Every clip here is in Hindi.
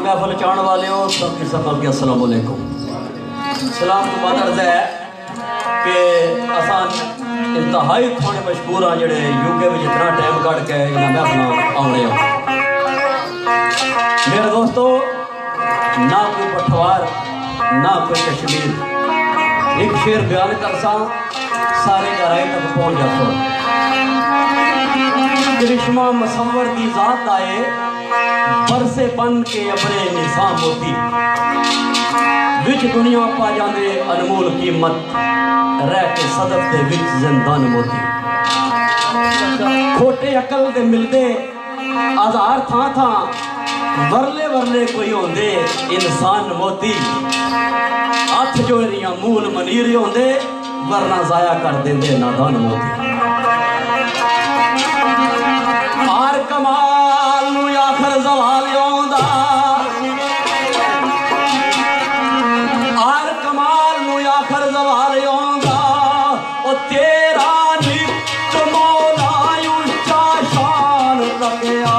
महफल चाहने वाले हो सबकी सबल के अस्सलाम वालेकुम। सलाम तो बाद अर्ज है कि असान इंतहाई थोड़े मशहूर हाँ जेडे यूके में इतना टाइम कट के इन्हें महफल आने हो। मेरे दोस्तों ना कोई पठवार ना कोई कश्मीर, एक शेर बयान कर सा सारे गहराई तक पहुंच जाते। करिश्मा मसवर की जात आए बरसे बन के अपने निशान मोती, विच दुनिया पा जाने अनमोल कीमत रह के सदफ दे विच जिंदान मोती। खोटे अकल दे मिलदे आधार थां थां वरले वरले कोई होंदे इंसान मोती। हथ जोड़ियां मूल मनीर होंदे वरना जाया कर देंदे नादान मोती। आर कमाल नू आखर जवाल आउंदा, आर कमाल नू आखर जवाल आउंदा, ओ तेरा नित मौला उच्चा शान रखया।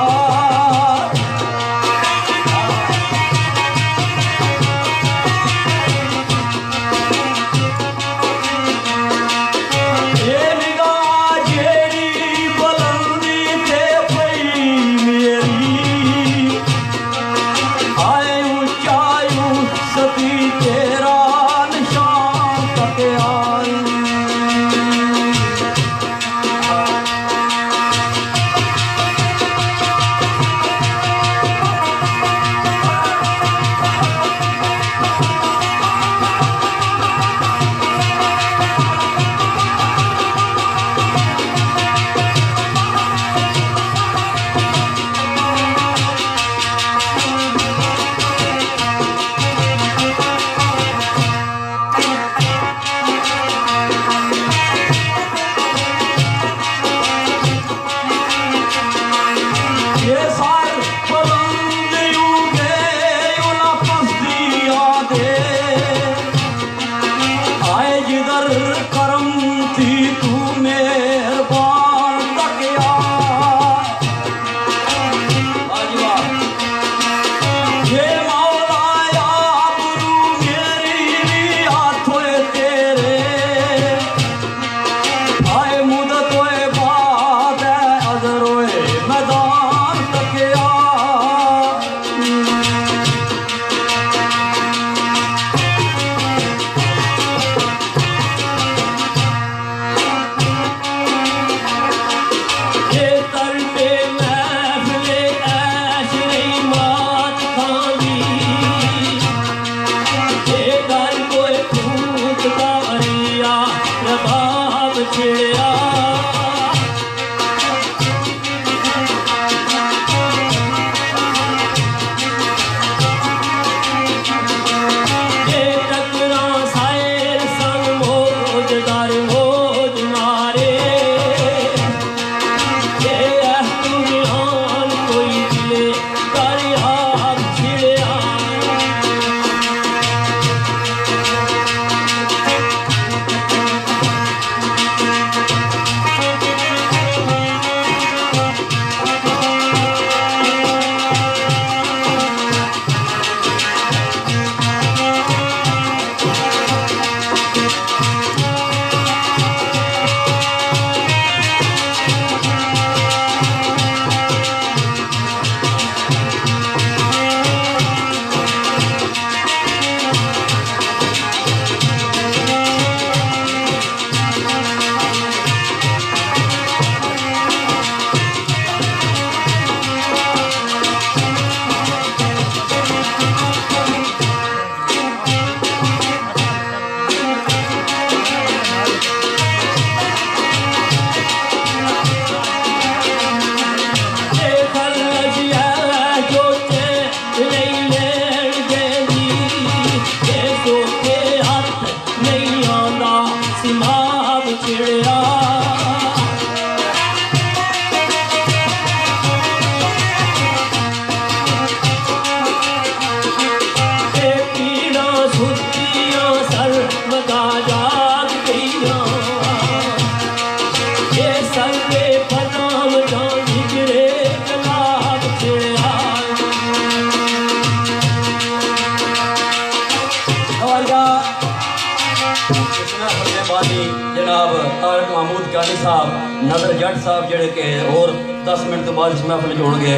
जनाब तारक महमूद कानी साहब नदर जट साहब जेड़े के और 10 मिनट तो बाद इस महफिल जोड़ गए,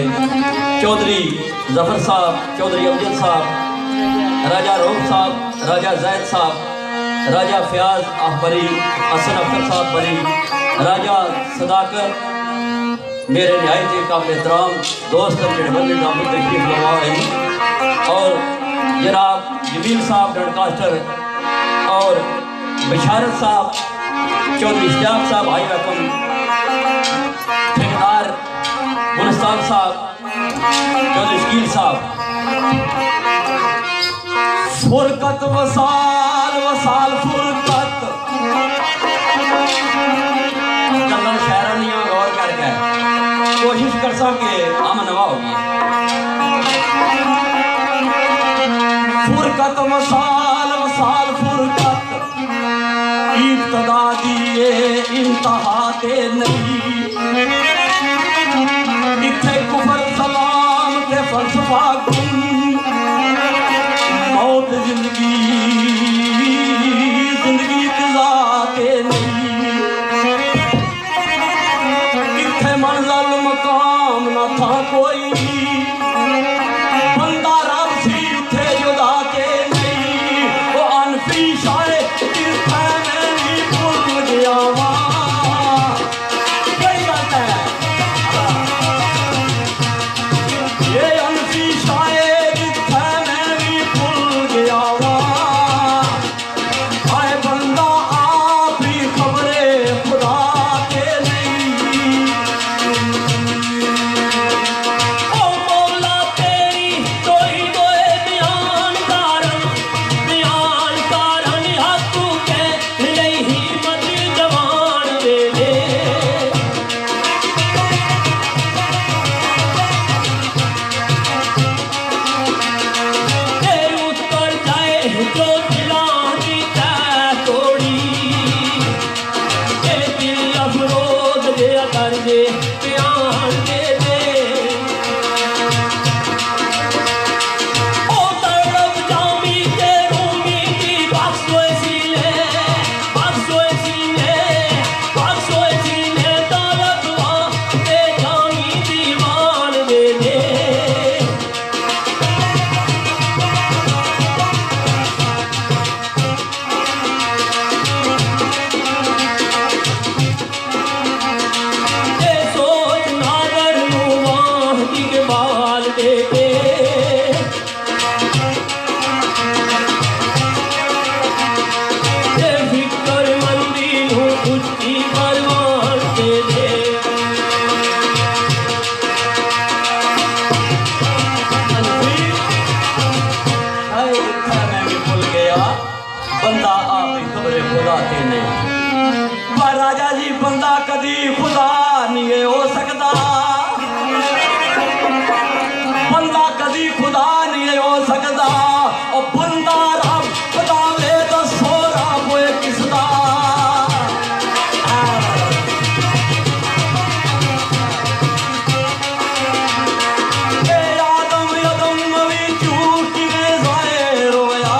चौधरी जफर साहब, चौधरी अमजद साहब, राजा रोम साहब, राजा जैद साहब, राजा फयाज अहबरी, हसन अख्तर साहब बरी, राजा सदाकत, मेरे नहायत काबिल एहतराम दोस्त जेड़े बंदे काबिल तशरीफ लगा हैं, और जनाब जमील साहब डनकास्टर और बशारत साहब, चौधरी इश्तियाक साहब, भाई रकम ठेकेदार गुलस्तान साहब, चौधरी शकील साहब। फुरकत वसाल वसाल फुरकत गल्लां शहरां दियां गौर करके कोशिश कर सके अमन नवा होगी। फुरकत वसाल वसाल फुरकत इब्तदा दिए इंतहा ते नहीं, इत्थे कुफर सलाम ते फलसफा गुम, मौत जिंदगी जिंदगी कज़ा ते नहीं, इत्थे मंज़िल मकाम ना था कोई, बंदा रब सी इत्थे जुदा के नहीं, वो अनफी शाये राजा जी बंदा कदी खुदा नहीं हो सकता, बंदा कदी खुदा नहीं हो सकता, और बंदा रब बतावे तो सोरा होए किसदा। आदम यदम भी झूठ में जाहिर होया,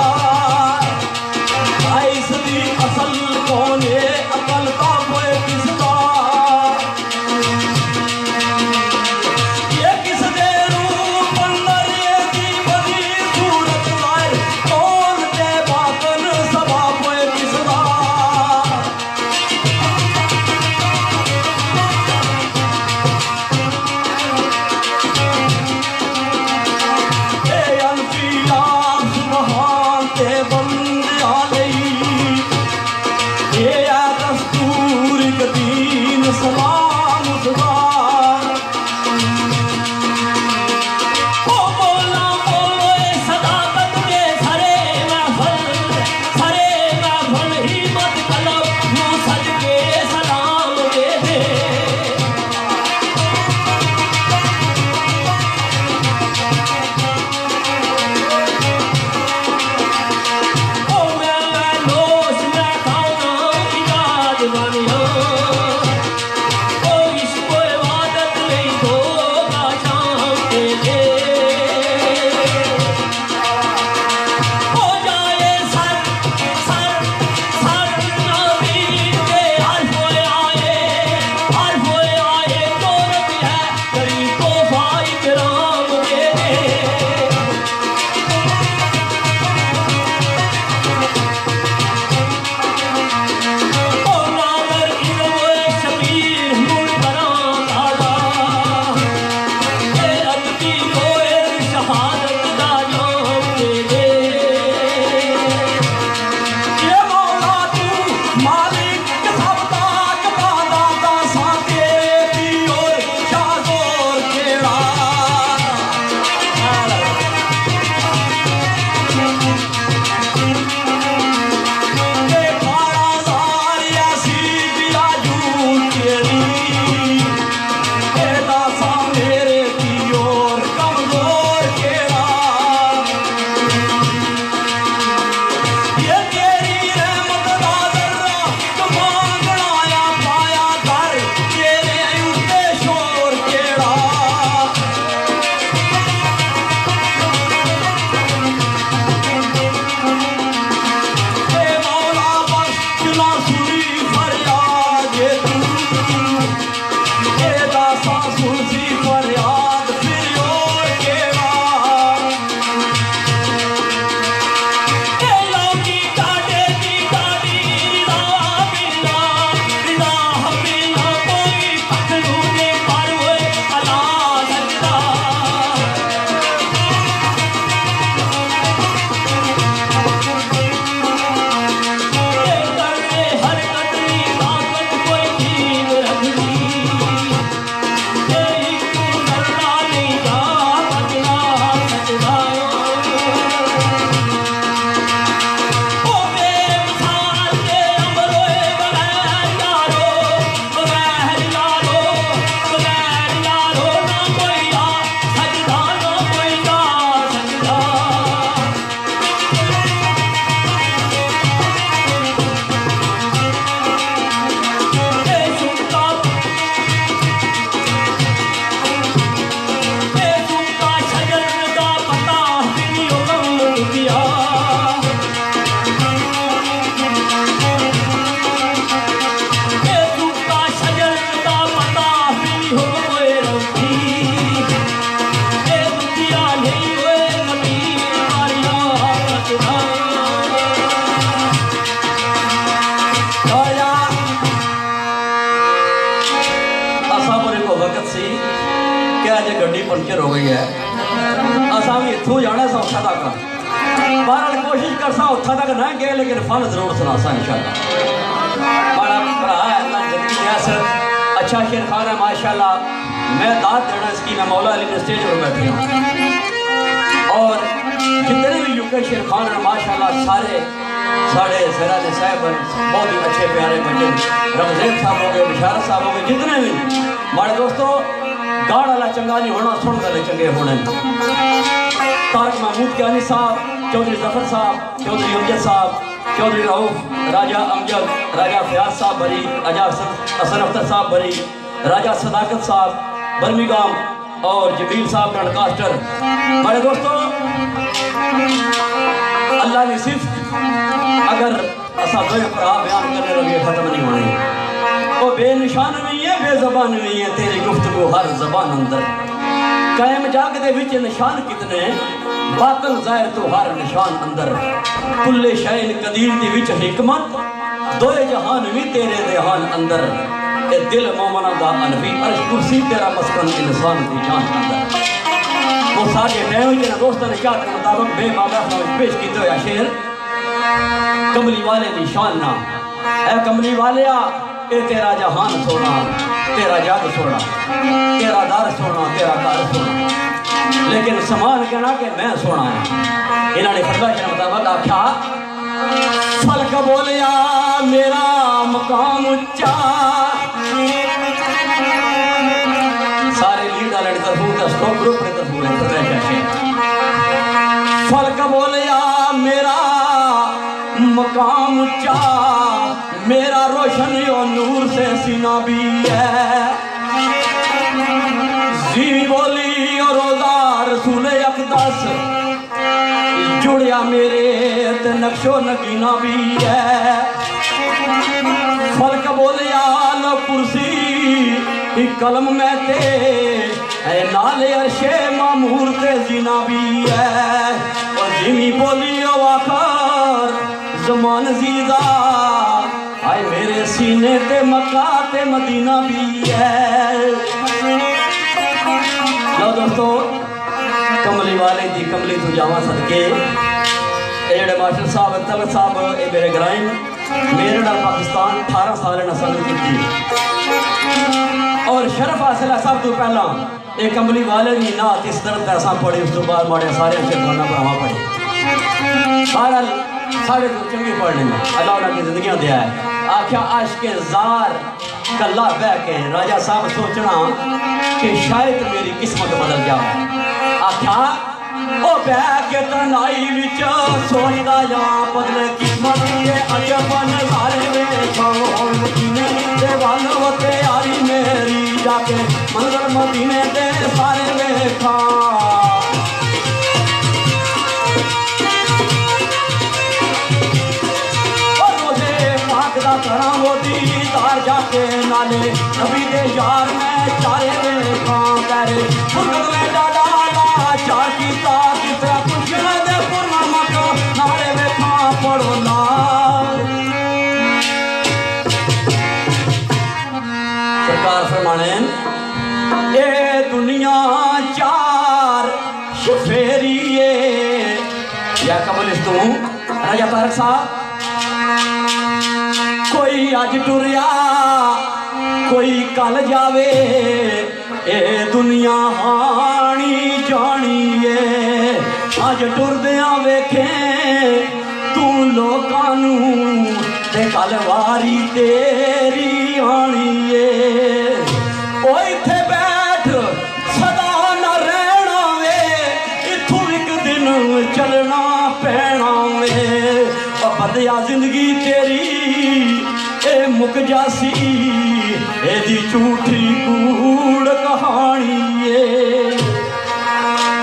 इसदी असल कौन है अकल का होए किसदा। असा भी इतों जाना सा उत्था तक बहरहाल कोशिश करसा उत्था तक ना गए लेकिन फल जरूर सुनासा इंशाअल्लाह। बड़ा भरा है अल्लाह जिंदगी दे अच्छा शेर खान है माशाअल्लाह। मैं दाद देना इसकी मैं मौला अली के स्टेज पर बैठे हूँ और जितने भी यूके शेर खान है माशाअल्लाह सारे साढ़े सैराज साहब बहुत ही अच्छे प्यारे बच्चे रमजेब साहब हो गए बिशारत साहब हो गए जितने भी माड़े दोस्तों गाड़ वाला चंगा नहीं होना सुन वाले चंगे होने। तारक महमूद कियानी साहब चौधरी जफर साहब चौधरी अमजद साहब चौधरी रऊफ राजा अमजद राजा फयाज साहब बरी राजा हसन अख्तर साहब बरी राजा सदाकत साहब बर्मिंघम और जमील साहब ब्रॉडकास्टर। माड़े दोस्तों अल्लाह ने सिर्फ अगर असा दो भरा बयान करने लगे खत्म नहीं होने। वो बेनिशान नहीं है बेजबान नहीं है तेरी गुफ्तगू हर जबान अंदर कायम जाग दे विच निशान कितने बातल जाहिर तो हर निशान अंदर कुल्ले शैन कदीर दी विच हिकमत दोए जहान भी तेरे देहान अंदर ए दिल मोमना दा अनबी अर्श कुर्सी तेरा मस्कन इंसान दी जान अंदर। वो सारे मैं जिन्हें दोस्तों ने चाहत के मुताबिक बेबागा पेश किए हुए शेर कमली वाले निशान ना ए कमली वाले ए तेरा जहान सोना तेरा जग सोना तेरा दर सोना तेरा घर सोना लेकिन समान कहना कि मैं सोना है। इन्होंने फरमाया के मुताबिक आख्या फलक बोलिया मेरा मकाम उच्चा सारे लीडर लड़ी तरफूर का स्टॉक ग्रुप ने तरफूर है फलक बोलिया मेरा मकाम उच्चा मेरा रोशन और नूर से सीना भी है जी बोली और रोज़ा रसूल अक़दस जुड़िया मेरे ते नक्शो नगीना भी है फलक बोलिया लो कुर्सी कलम में ते नाले अरशे मामूर ते जीना भी है और जिमी बोली आखर जमान जीदा आए मेरे सीने ते मक्का ते मदीना भी है। लो दोस्तों कमली वाले दी कमली तू जावा सदके जेड़े मास्टर साहब तलत साहब ये मेरे ग्राइन मेरे नाल पाकिस्तान 18 साल नसल की और शरफ हासिल है सब तो पहला एक कमली वाले की नात इस तरह ऐसा पढ़ी उस तो बाद माड़े सारे शेखाना भरावा पढ़े बहरहाल साढ़े तो चंगी पढ़ने में अल्लाह उन्होंने जिंदगी दिया है। आख्या आशिक जार कला बह के राजा साहब सोचना कि शायद मेरी किस्मत बदल जाए। आख्या ओ बह के तनाई विच सोचदा जा बदले किस्मत के अजबन सारे वेखो मदीने दे वल वते यारी मेरी जाके मंजर मदीने दे सारे वेखा करा वो दीदार जाके नाले नबी दे यार मैं चारे देखा करे फुरकत में डाला चार की तार कितना कुछ दे पुरनामा को नाले देखा पढ़ो ना सरकार फरमाने ए दुनिया चार शफेरी या कमलिस तू राजा तारक साहब कोई अज टुरिया कोई कल जावे ए दुनिया हानी जानी है अज टुरदियां वेखे तू लोकां नू ते कल वारी तेरी आनी है ओ इत्थे बैठ सदा न रहना वे इत्थों एक दिन चलना पैना वे बदया जिंदगी तेरी मुक जासी एदी झूठी कूड़ कहानी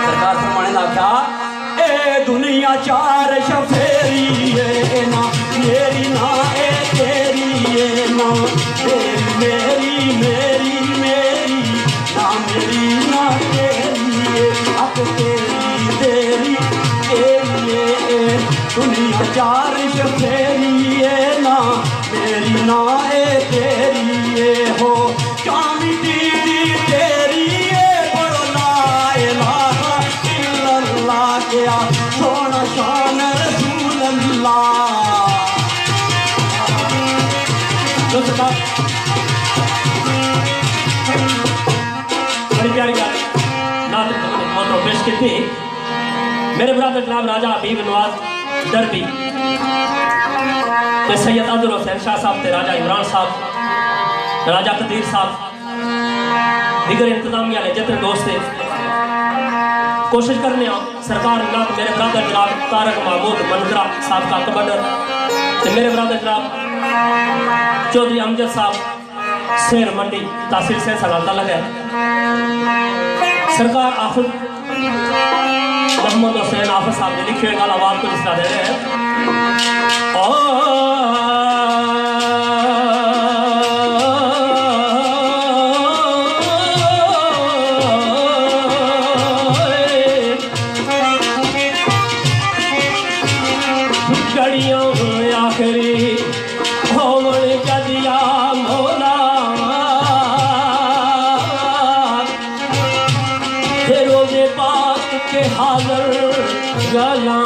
सरकार फरमाने ना क्या ए दुनिया चार शफेरी ना मेरी ना ए तेरी ना तेरी मेरी मेरी मेरी ना मेरी ना तेरी अब तेरी तेरी तेरी दुनिया चार शफेरी ना मेरी ना ए तेरी हो कामी दीदी तेरी बड़ो ला इलाहा अल्लाह। बड़ी प्यारी प्यारी नात मोहतरम पेश की थी मेरे बराबर जनाब राजा हबीब नवाज दरबी ते सैयद अब्दुल हुसैन शाह साहब ते राजा इमरान साहब राजा कदीर साहब दिगर इंतजामिया ने जितने दोस्त थे कोशिश करने सरकार नात मेरे बराबर जनाब तारक महमूद मनगरा साहब का कमांडर ते मेरे बराबर जनाब चौधरी अमजद साहब शेर मंडी तहसील से सगाता लगे सरकार आफत मोहम्मद हुसैन आफत साहब ने लिखे वाला आवाज को जिसका दे रहे हैं गड़ियों आखिरी होमन जदिया मोला रोजे पाक के हाजर गला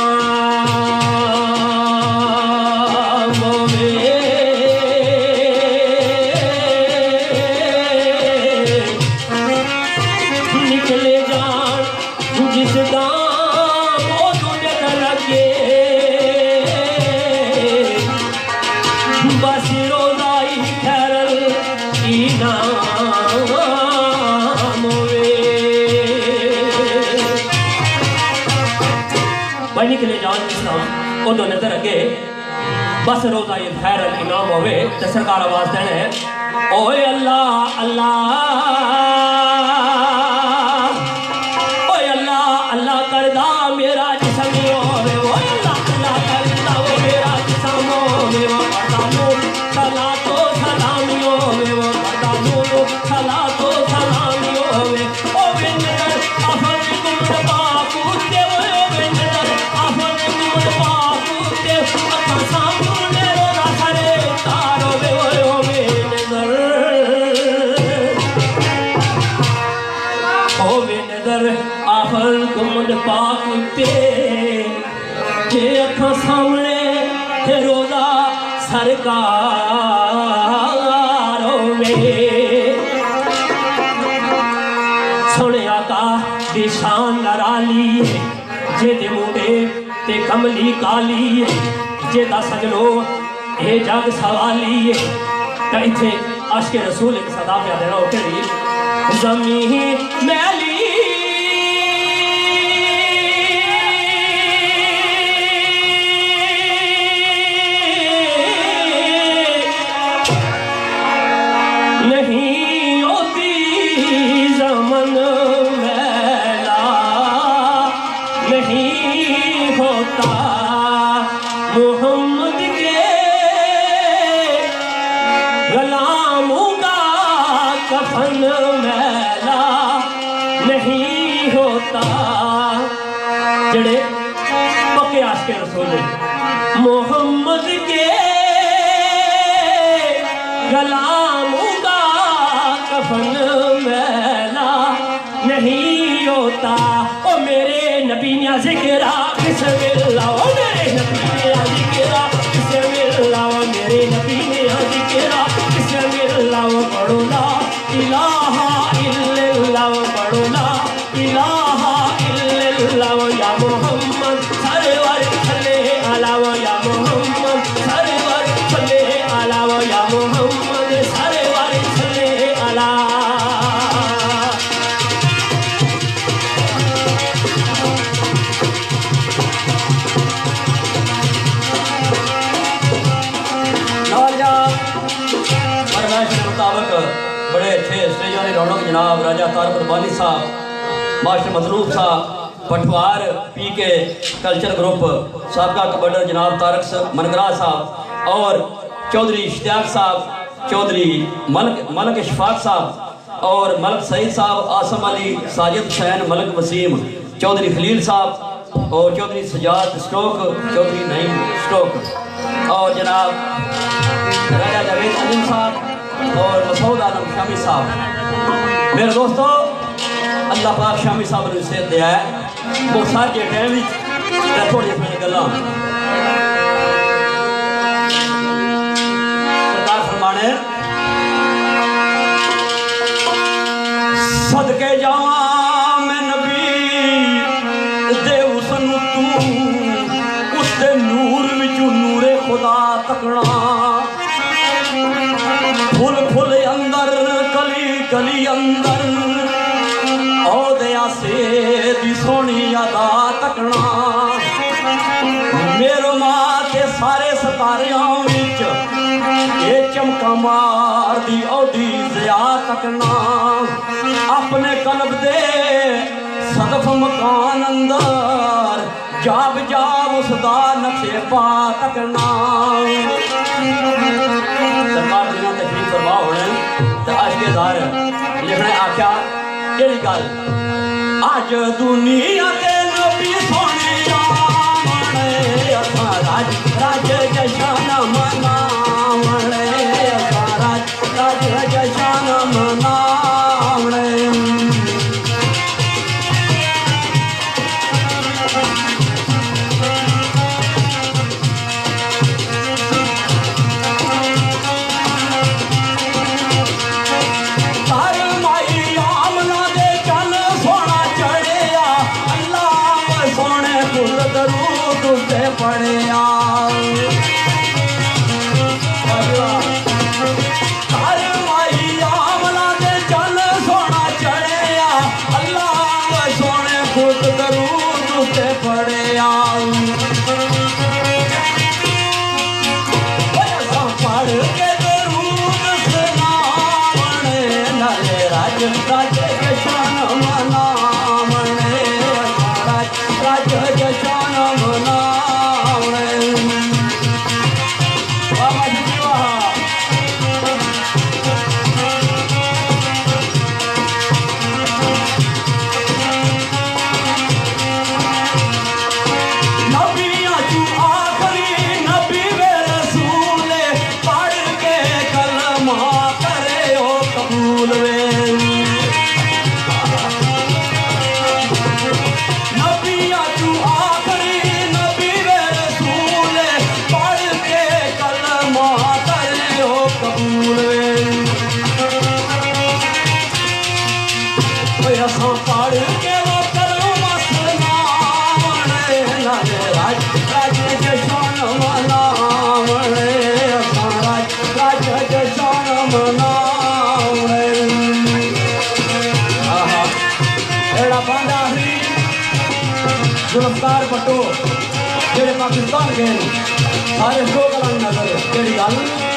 निकले जान जिस दाम वो तुझे लगे बस रोजाई खैरल इनाम भाई निकले जान इस्लाम उदो नजर अगे बस रोजा ये खैरल इनाम होवे ते सरकार आवाज देने ओए अल्लाह अल्लाह ओए अल्लाह अल्लाह करदा मेरा जिस्म होवे ओए अल्लाह अल्लाह करदा वो मेरा जिस्म होवे वो पढ़दा सला तो सलामी होवे वो पढ़दा सला तो सलामी होवे ओ बिंदर अफल गुण बापूते ओ बिंदर अफल गुण बापूते अखा सामने रोना करे तारो वे ओ बिंदर आफल गुण बापूते के अखा सामने रोजा सरकार सोने आका दी शान नराली जे दे मुंडे ते कमली काली जे दा सजनो ये जग सवाली ते इथे आशिक रसूल एक सदा पे देना केड़ी ज़मीन मैली नहीं होती ज़मन मैला नहीं होता मोहम्मद के गुलामों का कफन मैला नहीं होता जड़े पक्के आशिक रसूल मोहम्मद के गुलामों का कफन मैला नहीं होता ओ मेरे नबी ने जिक्रा बिस्मिल्लाह ओ मेरे नबी ने जिक्रा बिस्मिल्लाह ओ मेरे नबी ने जिक्रा बिस्मिल्लाह पढ़ो ला इलाहा इल्लल्लाह पढ़ो ला इलाहा इल्लल्लाह या मोहम्मद सरवर सल्ले अला या मोहम्मद सरवर सल्ले अला या मोहम्मद सरवर सल्ले अला मुताबिक बड़े अच्छे स्टेजों की रौनक जनाब राजा तारक रबानी साहब मास्टर मतलूब साहब पटवार पीके कल्चर ग्रुप साबका कमांडर जनाब तारक मनगरा साहब और चौधरी इश्तियाक साहब चौधरी मलक इशफाक साहब और मलक सईद साहब आसम अली साजिद हुसैन मलक वसीम चौधरी खलील साहब और चौधरी सजाद स्टोक चौधरी नईम स्टोक और जनाब राजा जावेद अलीम साहब और मसूद आलम शामी साहब। मेरे दोस्तों अल्लाह पाक शामी साहब ने सेहत दिया है वो सारे टाइम थोड़ी अपनी गल्लां फरमाने सदके जावा मैं नबी दे उसनु तू उसके नूर विचू नूरे खुदा तकना फुल फुल अंदर कली कली अंदर औदया से दी सोनी अदा तकना मेरो मां के सारे सितारियां विच ये चमका मार दी औदी ज़िया तकना अपने कल्ब दे सदफ मकान अंदर जाब जाब उसदा नक्शे पा तकना सरकार दुनिया तशरीफ फरमा होने तो अज के दार लिखने आख्या केड़ी गल अज दुनिया के नबी सोने राज राज जशान मनावणे राज राज जशान मनावणे पड़िया हर माई आमला दे चल सोना चढ़िया अल्लाह सोने खुद दरूद उते पड़िया पढ़ के दरूद सुनावणे नाले राज राज जशान मनावणे राज राज जशान मना पढ़ के वो कलमा सुनावणे नाले राज राज जशान मनावणे राज राज जशान मनावणे एड़ा बांदा ही जुल्फकार भट्टो जेड़े पाकिस्तान गए सारे सो गल नजर केड़ी गल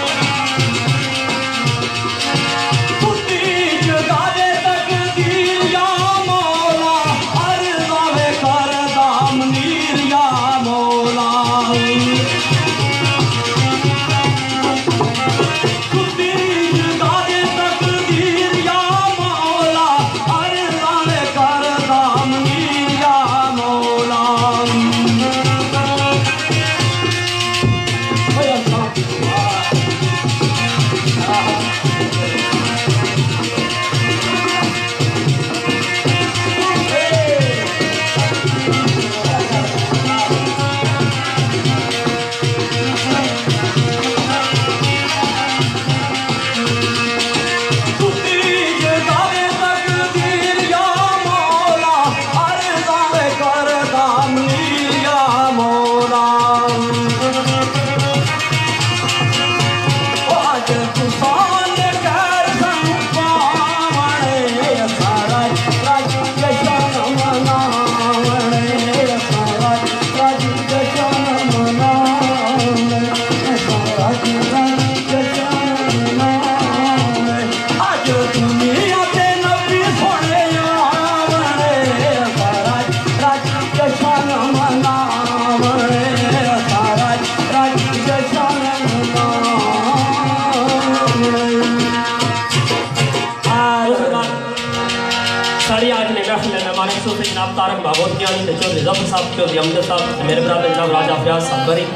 जनाब तारक महमूद ज्ञानी चौधरी जफर साहब चौधरी अमजद साहब मेरे ब्रदर जनाब राजा फयाज साहब बरी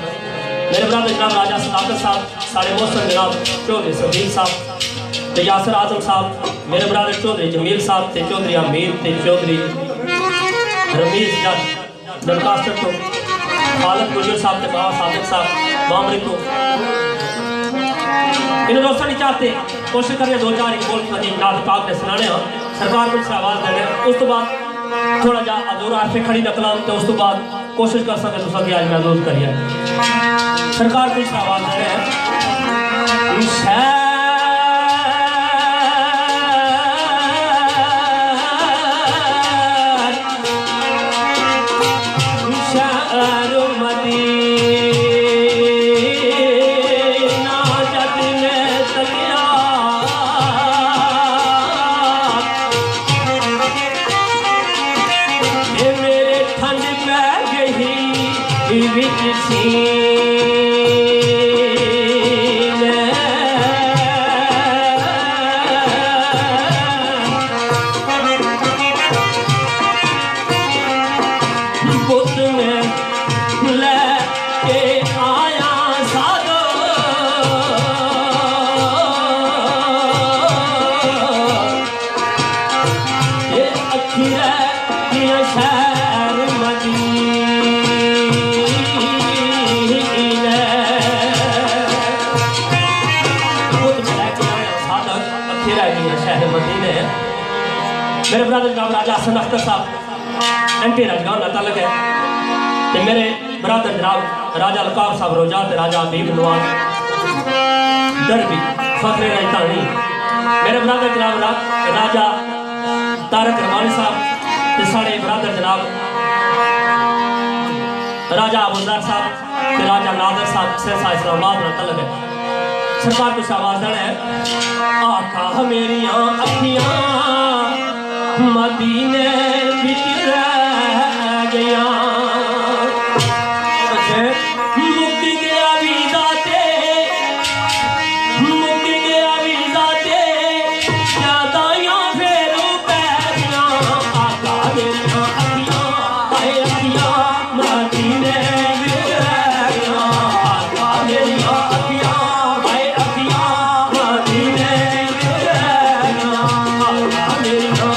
मेरे ब्रदर जनाब राजा सदाकत साहब साढ़े मोहसन जनाब चौधरी सदीक साहब ते यासर आजम साहब मेरे ब्रदर चौधरी जमील साहब ते चौधरी अमीर ते चौधरी रमीज जट दरखास्त तो खालिद गुजर साहब ते बाबा सादिक साहब मामरे को इन दोस्तों ने चाहते कोशिश करिए 2-4 एक बोल सदी नाथ पाक ने सुनाने हो सरकार कुछ आवाज़ देने उस तो बाद थोड़ा जा अजूर आफे खड़ी नकलाम तो उस तो बाद कोशिश कर सके तो सभी आज महसूस करिए सरकार कुछ आवाज़ दे रहे हैं मेरे ब्रदर जनाब राजा हसन अख्तर साहब MP राजगांव नाता लगे ते मेरे ब्रदर जनाब राजा अलकाब साहब रोजा ते राजा हबीब नवाज दरबी फखरे राजधानी मेरे ब्रदर जनाब राजा तारक रवानी साहब ते साढ़े ब्रदर जनाब राजा अबूजर साहब ते राजा नादर साहब से इस्लामाबाद नाता लगे सरकार कुछ आवाज़ है आका मेरियां अखियां मदीने विच रह गया मुक गया वीज़ा ते यादां फिर पैरियां आका मेरियां अखियां हाय अखियां मदीने विच रह गया आका मेरियां अखियां हाय अखियां मदीने विच रह गया आका मेरियां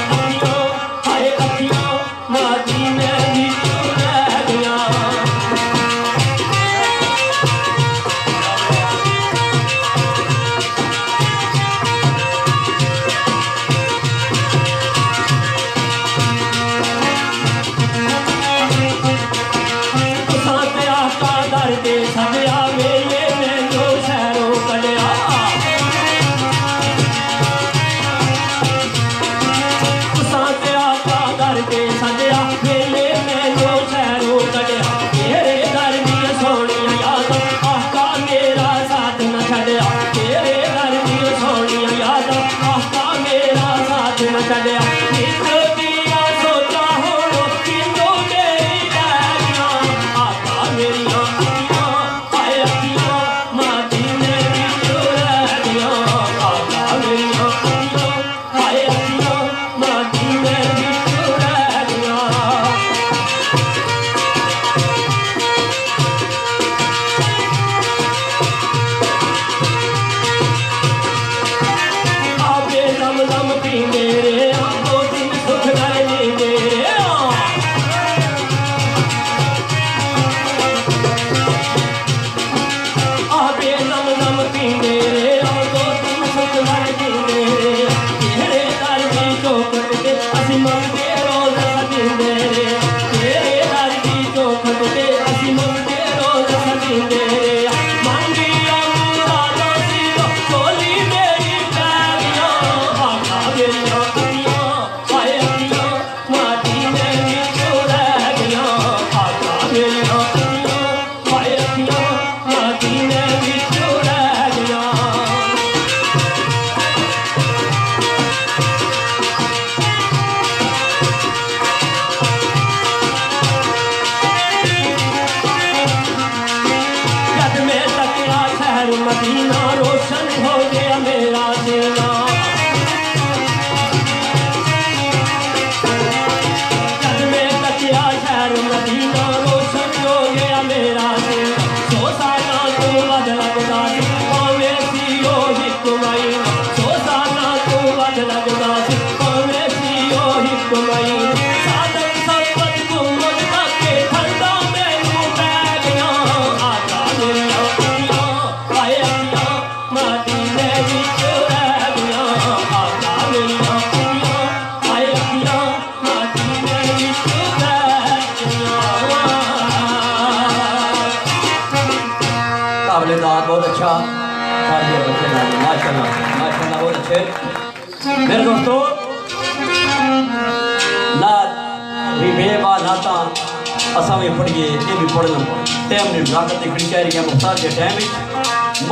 बहुत अच्छा सारे बच्चे माशाल्लाह माशाल्लाह बहुत अच्छे। मेरे दोस्तों नात भी बेवा नाता असा भी पढ़िए ये भी पढ़ना टाइम ने लागत देखनी चाहिए मुख्तार के टाइम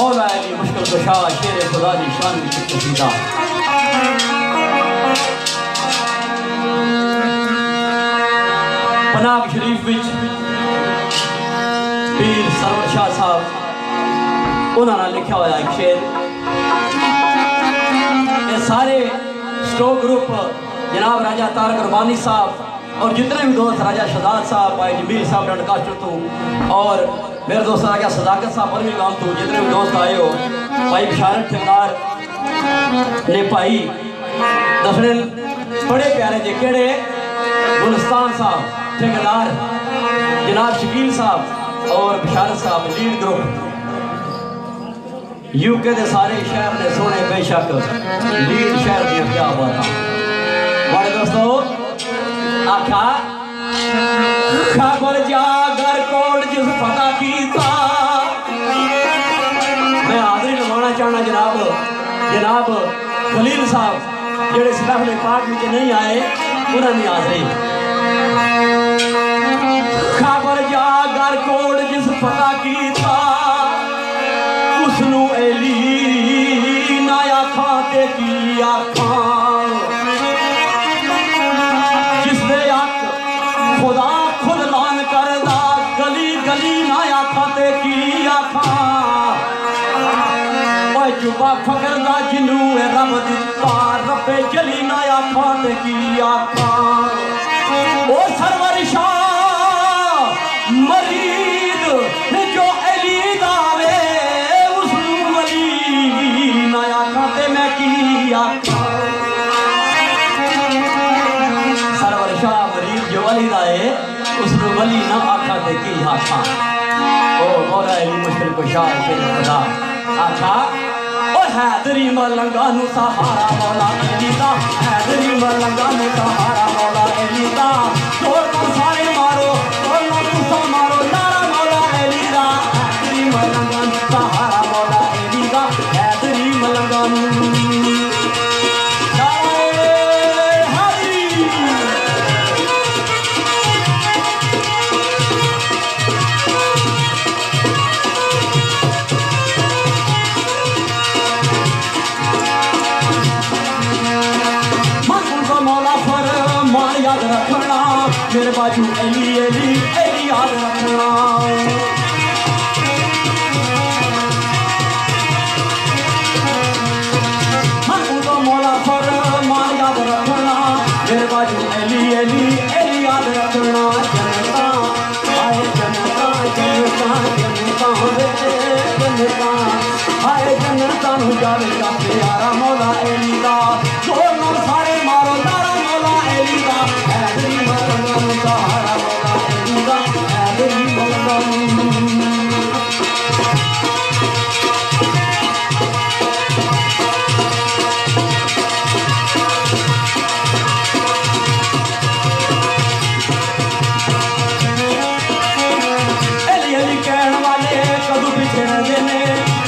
मौला अली मुश्किल कुशा शेर खुदा की शान में सीधा पनाग शरीफ विच पीर सरवर शाह साहब उन्होंने लिखा हुआ एक शेर ये सारे स्टोक ग्रुप जनाब राजा तारक रबानी साहब और जितने भी दोस्त राजा शहजाद साहब भाई जमील साहब डंडकास्टर तू और मेरे दोस्त राजा सदाकत साहब और भी गांव तू जितने भी दोस्त आए हो भाई बिशारत ठेकेदार ने भाई दसने बड़े प्यारे जे केड़े गुलस्तान साहब ठेकेदार जनाब शकील साहब और बिशारत साहब लीड ग्रुप यूके के सारे शहर ने सोने बेशक लीड शहर दिया क्या बात बड़े दोस्तों आखा खबर जागर कोट जिस पता की था मैं हाजिरी नवाना चाहना जनाब खलील साहब जेड़े सिलाफे पाक में नहीं आए उन्होंने हाजिरी खबर जागर कोट जिस पता की था उसनू एली ना आखा ते की आखा खुदा खुद लान करदा गली गली ना आखा की आखा जुबा फकरदा जिनू रब दिता रबे जली ना आखा की आखा ओ सरवर शाह मरीद जो अली दावे उसनू वली ना आखा ते मैं की आखा सरवर शाह मरीद जो अली दाए उसको वली ना आखा ते की आखा ओ मौला अली मुश्किल कुशा शेर खुदा आखा ओ हैदरी मलंगा नु सहारा मौला अली दा हैदरी मलंगा नु सहारा मौला अली दा जोर कर सारे मारो और तुसा मारो नारा मौला अली दा हैदरी मलंगा नु सहारा मौला अली दा हैदरी मलंगा नु याद रखना मेरे बाजू अली अली अली याद रखना तो मौला पर मान याद रखना मेरे बाजू अली अली अली याद रखना जनता आए जनता जनता जनता जनता आए जनता नु जावे का प्यारा मौला अली दा जोर नाल सारे मारो नारा मौला अली दा हैदरी मलंगा नु सहारा मौला अली दा हैदरी मलंगा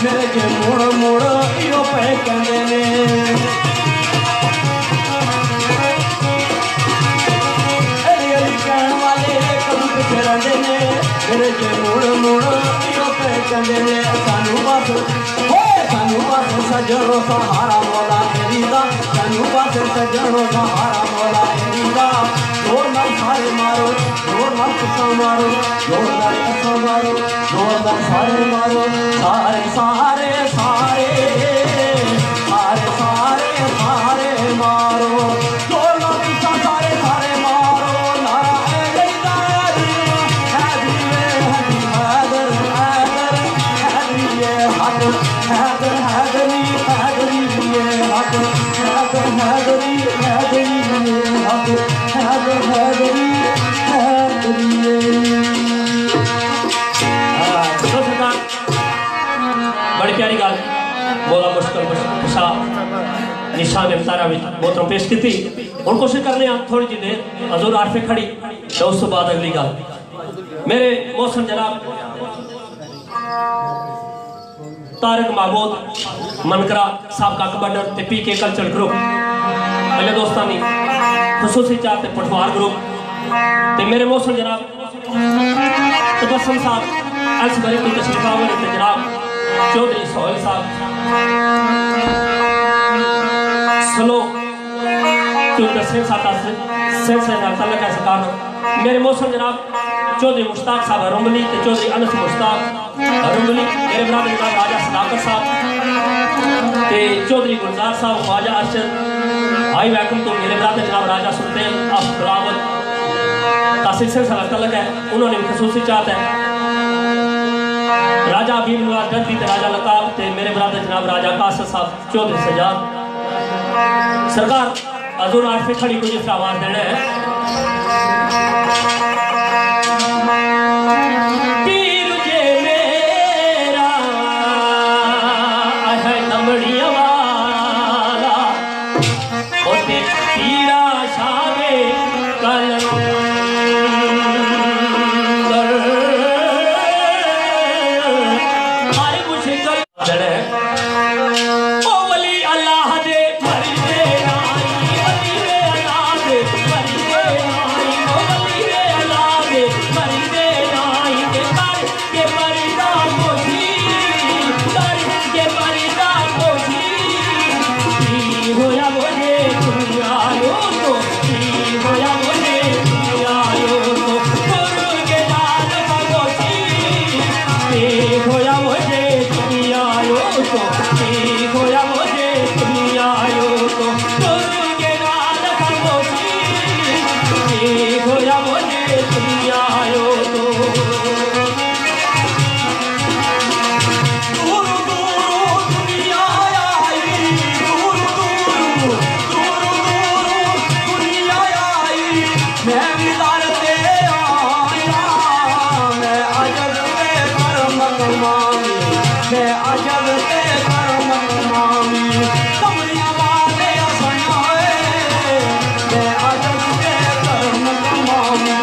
मेरे के मोड़ मोड़ यो पे कहने ने अली कहने वाले कदू पिछे रहते ने मेरे के मोड़ मोड़ यो पे कहने ने सानू बस सजनो सहारा मौला अली दा सानू बस सजनो सहारा मौला अली दा जोर नाल सारे मारो जोर नाल तुसा मारो जोर नाल तुसा मारो जोर नाल सारे मारो सारे सारे सारे सारे सारे सारे मारो जोर नाल तुसा सारे सारे मारो नारा हैदरी हैदरी हैदर हैदर हैदरी हक हैदर हैदरी हैदरी हक हैदर हैदरी हैदरी हक हैदर हैदरी हैदरी बड़ी प्यारी गल मौला मुश्किल कुशा निशान इफ्तारा में मोहतरम पेश की थी और कोशिश करने थोड़ी जी देर हजूर आरफे खड़ी तो उस बाद अगली गल मेरे मौसम जनाब तारक महमूद मनकरा साहब का कबड्डर ते पीके कल्चर ग्रुप मेरे दोस्तों ने खसूसी चार ते पठवार ग्रुप ते मेरे मौसम जनाब तबस्सुम साहब अलसबरी की तशरीफावर ते जनाब चौधरी सोहेल साहब स्लो तो दसवें साता से तल्लक है सरकार मेरे मौसम जनाब चौधरी मुश्ताक साहब रुमली ते चौधरी अनस मुश्ताक रुमली मेरे बराबर जनाब राजा सदाकत साहब ते चौधरी गुलजार साहब ख्वाजा अरशद आई वैकम तो मेरे बराबर जनाब राजा सुल्तान ऑफ बिलावल का सिलसिला तल्लक है उन्होंने भी खसूसी चाहत है राजा हबीब नवाज डंडी ते राजा लकाब ते मेरे बराबर जनाब राजा कासर साहब चौधरी सजाद सरकार हजूर आरफी खड़ी को जिस आवाज देना है पीर जे मेरा है दमड़िया वाला ओते पीरा शाहे कलंदर हर कुछ कर देना है ओ वली अल्लाह दे मरी दे नाई वली दे अल्लाह दे मरी दे नाई ओ वली दे अल्लाह दे मरी दे नाई के कर के मरीदा कोशी कर के मरीदा कोशी की होया मुझे दुनिया लो तो की होया मुझे दुनिया लो तो गुरु के दान का कोशी की होया मुझे दुनिया लो तो की होया मुझे दुनिया लो तो गुरु के दान का कोशी की होया मुझे दुनिया लो तो दूर दूर दुनिया आई दूर दूर दुनिया आई मैं भी दर ते आया मैं अजब ते करम कमामी मैं अजब ते करम कमामी कमरिया वाले असना मैं अजब ते करम कमामी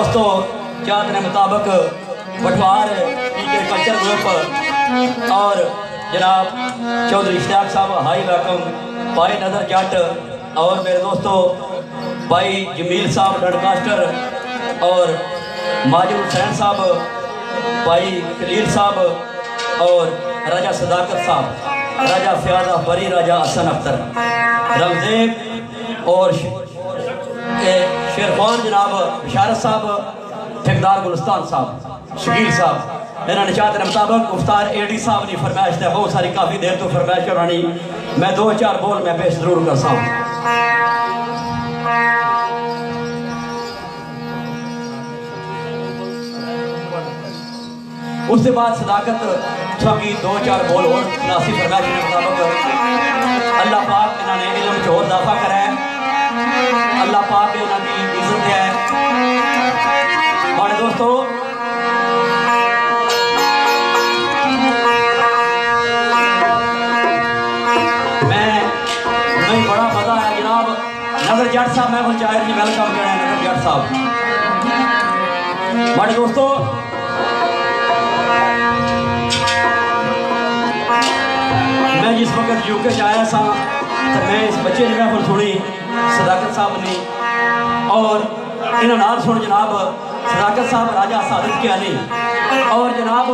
दोस्तों चाहत के मुताबिक पटवार पीके कल्चर ग्रुप और जनाब चौधरी इश्तियाक साहब हाई वैकम भाई नदर जट और मेरे दोस्तों भाई जमील साहब डनकास्टर और माजिद हुसैन साहब भाई खलील साहब और राजा सदाकत साहब राजा फयाज अकबरी राजा हसन अख्तर रमजेब और शेरखान जनाब बिशारत साहब ठेकेदार गुलस्तान साहब शकील साहब इन्होंने चाहते के मुताबिक मुख्तार एडी साहब की फरमाइश है बहुत सारी काफ़ी देर तो फरमाइश करानी मैं 2-4 बोल मैं पेश जरूर कर सकूँ। उसके बाद सदाकत छकी 2-4 बोल और नासी फरमाइश के मुताबिक अल्लाह पाक इन्होंने इलम च और इजाफा करा है अल्लाह पाक इन्हों की इज्जत है। बड़े दोस्तों मैं बड़ा मजा है जनाब नजर जट साहब मैं पंचायत जी वेलकम करना है नजर जट साहब। बड़े दोस्तों मैं जिस वक्त यूके से आया था तो मैं इस बच्चे ने महफिल सुनी सदाकत साहब ने और इन्होंने नाल सुन जनाब सदाकत साहब राजा सादत के अली और जनाब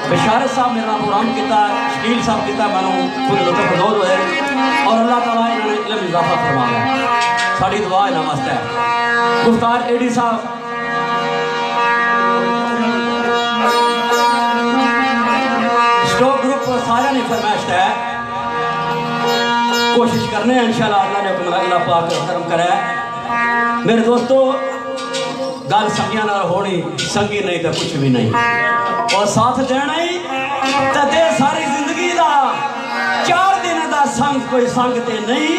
बिशारत साहब मेरा नाम प्रोग्राम किया शकील साहब किया मैं पूरे लुत्फानंदोज हुए और अल्लाह ताला इन्होंने इलम इजाफा फरमाया साड़ी दुआ इन्होंने वास्ते है। मुख्तार एडी साहब स्टॉक ग्रुप सारा ने फरमाइश है कोशिश करने हैं इंशाल्लाह अल्लाह ने हुक्म अल्लाह पाक करम करे। मेरे दोस्तों गल संगिया ना होनी संगी नहीं तो कुछ भी नहीं और साथ देना ही तो दे सारी जिंदगी का 4 दिन का संग कोई संग ते नहीं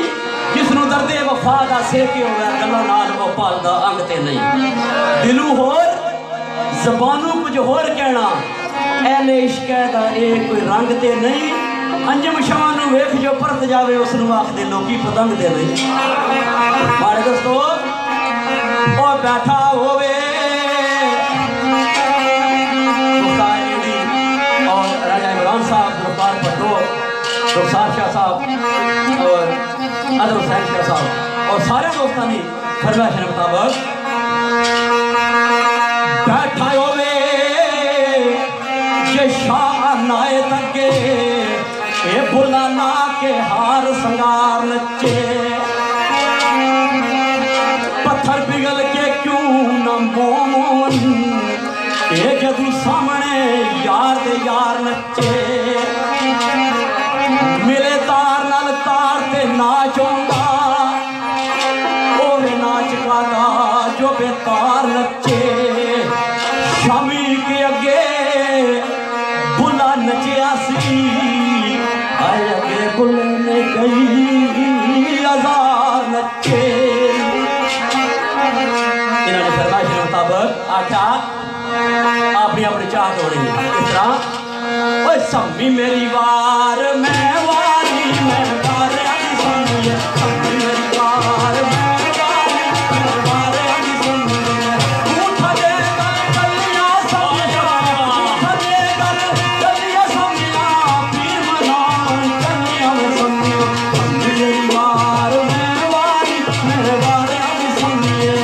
जिसनों दर्दे वफा का सेके होवे गल्लां नाल वो पालदा अंग ते नहीं दिलू होर जबानों कुछ होर कहना एले इश्क दा एक कोई रंग ते नहीं अंजम शाह नूं वेख जो परत जावे उसनूं आखदे लोकी पतंग ते नहीं। बड़े दोस्तों और बैठा होवे और राजा इमरान साहब गुलकार भट्टो रुखसार शाह साहब और अदर हुसैन शाह साहब और सारे दोस्तों की फरमाइश के मुताबिक बैठा होवे शाह नाए तके ये बुलाना के हार संगार नचे पत्थर पिघल के क्यों न मोमन ये जदू सामने यार दे यार नचे मिले तार नाल तार ते नाचोंगा ओवे नाच गागा जो बेतार नचे शामी के अगे नचिया सी आए अगे बुलने गई हजार नचे इन्होंने फरमाइश के मुताबिक आख्या अपनी अपनी चाहत हो रही है किस तरह ओए सम्मी मेरी वार मैं वारी मैं वार सुनिए सम्मी मेरी वार मैं वार सुनिए उठा दे कलियां समझा उठा दे कलियां समझा पीर मना कलियां सुनिए मेरी वार मैं वार सुनिए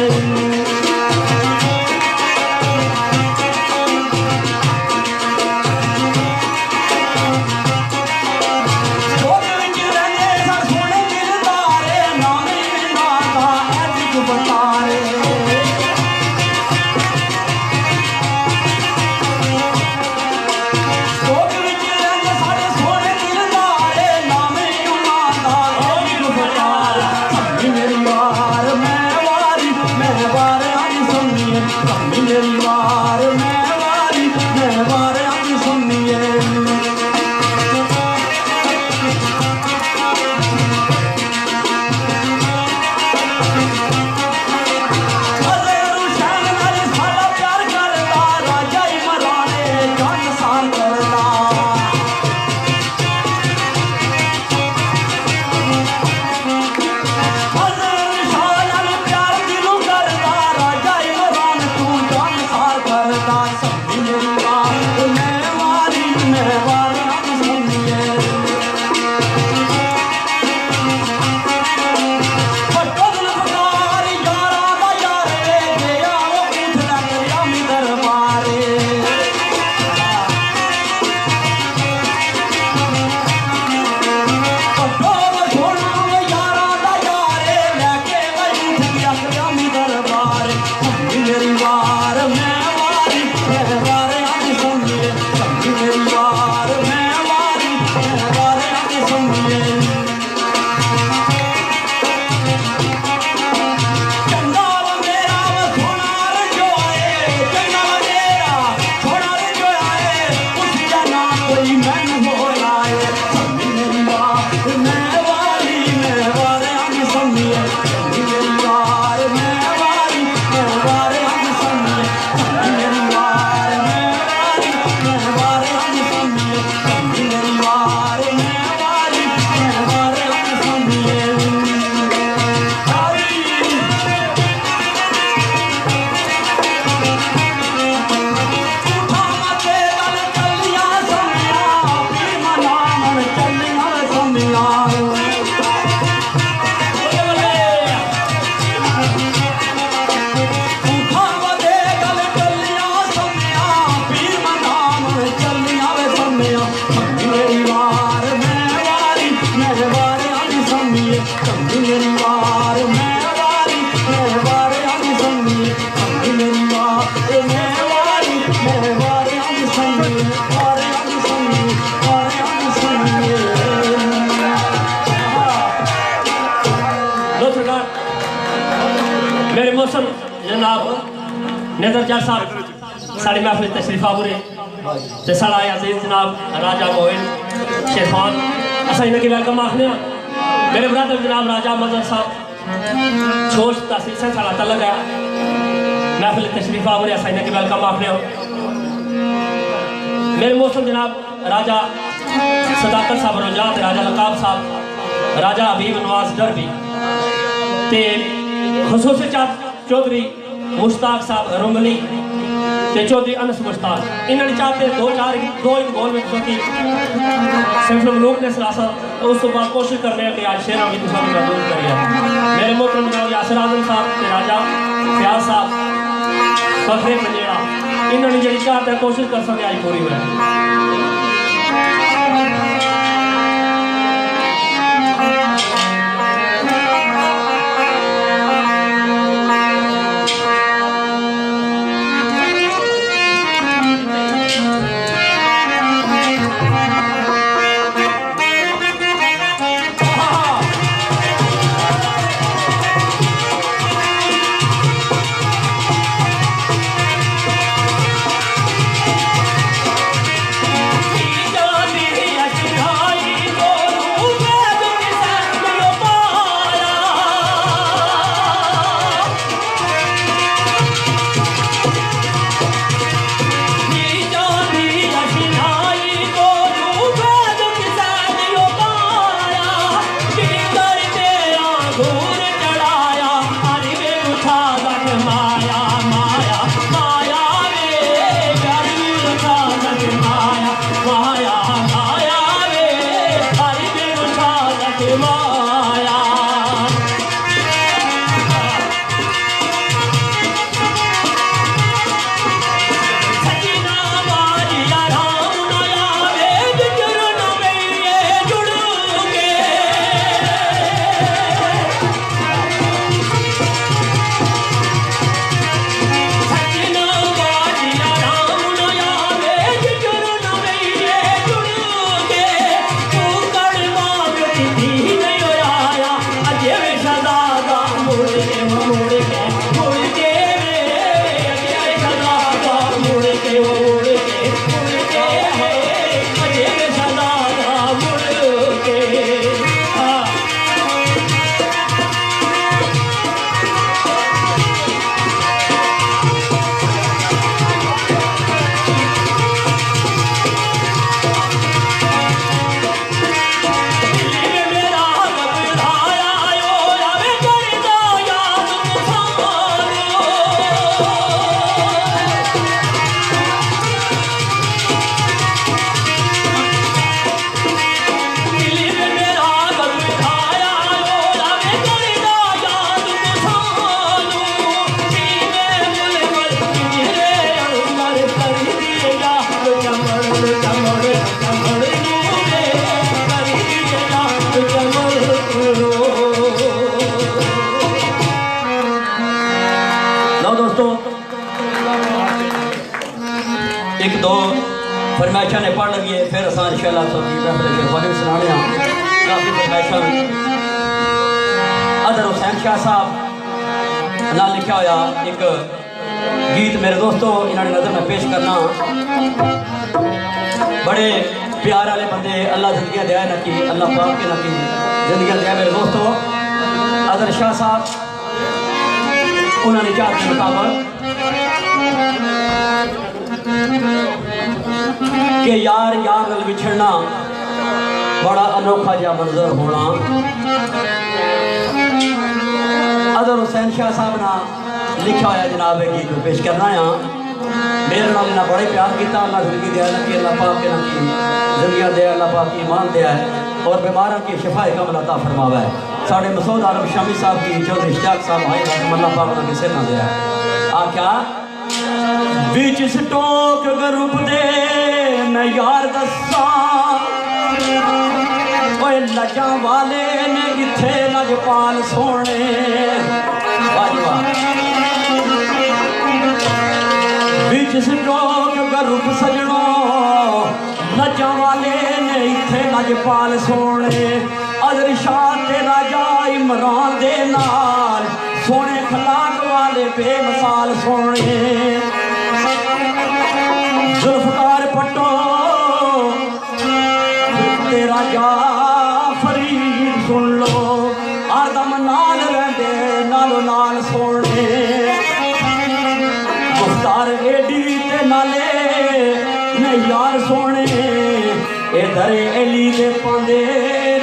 What संगी मेरी वार मैं वारी मैं वार अंग संगी संगी मेरी वार मैं वारी मैं वार अंग संगी वार अंग संगी वार अंग संगी। लो सरकार मेरे मौसम जनाब नजर जा साहब साड़ी महफिल तशरीफ आबूरे ते साड़ा अजीज जनाब राजा मोइन शेरफान असा इनकी वेलकम आखने मेरे ब्रदर जनाब राजा मजर साहब छोट तहसील से साड़ा तलक है महफिल तशरीफ आबूरे असा इनकी वेलकम आखने मेरे मौसम जनाब राजा सदाकत साहब रोजात राजा लकाब साहब राजा हबीब नवाज डरबी ते खसूसी चौधरी मुश्ताक साहब रुमली ते चौधरी अनस मुश्ताक इन्होंने चाहते दो एक गोल में की सिर्फ मलूक ने सरासा तो उस बाद कोशिश कर रहे हैं कि आज शेरा भी दूसरा महदूद करिए मेरे मोहतरम जनाब यासिर आजम साहब ते राजा फयाज साहब फखरे पंजेड़ा इन्होंने जी चाहते कोशिश कर सके आज पूरी हुई। एक दो फरमाइशा ने पढ़ लगी है फिर असा इंशाअल्लाह सुनाने काफ़ी फरमाइशा अदर हुसैन शाह साहब ना लिखा होया एक गीत मेरे दोस्तों इन्होंने नज़र में पेश करना बड़े प्यार वाले बंदे अल्लाह जिंदगी दिया ना कि अल्लाह पाक के ना कि जिंदगी दिया मेरे दोस्तों अदर शाह साहब उन्होंने चार के मुताबिक कि यार यार नाल विछड़ना बड़ा अनोखा जहा मंजर होना अदर हुसैन शाह साहब ना लिखा होया जनाब गीत पेश करना है मेरे नाल इन्हें बड़े प्यार किया अल्लाह जिंदगी दिया ना कि अल्लाह पाक के ना कि जिंदगी दिया अल्लाह पाक की ईमान दिया है और बीमारों की शिफा कमल अता फरमावा है साढ़े मसूद आलम शामी साहब की चौधरी इश्तियाक साहब भाई अल्लाह पाक ने किसे ना दिया आख्या बिच स्टोक ग्रुप दे मैं यार दसा लजा वाले ने इथे लजपाल सोने बिच संजोग गरुप सजनो लज्जा वाले ने इथे लजपाल सोने अजर शाह ते राजा इमरान दे नाल सोने खलाक वाले बेमिसाल सोने जुल्फकार पट्टो तेरा जा फरीद सुन लो आदम नाल रहंदे नालो नाल सोने मुख्तार एडी ते नाले ने यार सोने इधर एली दे पांदे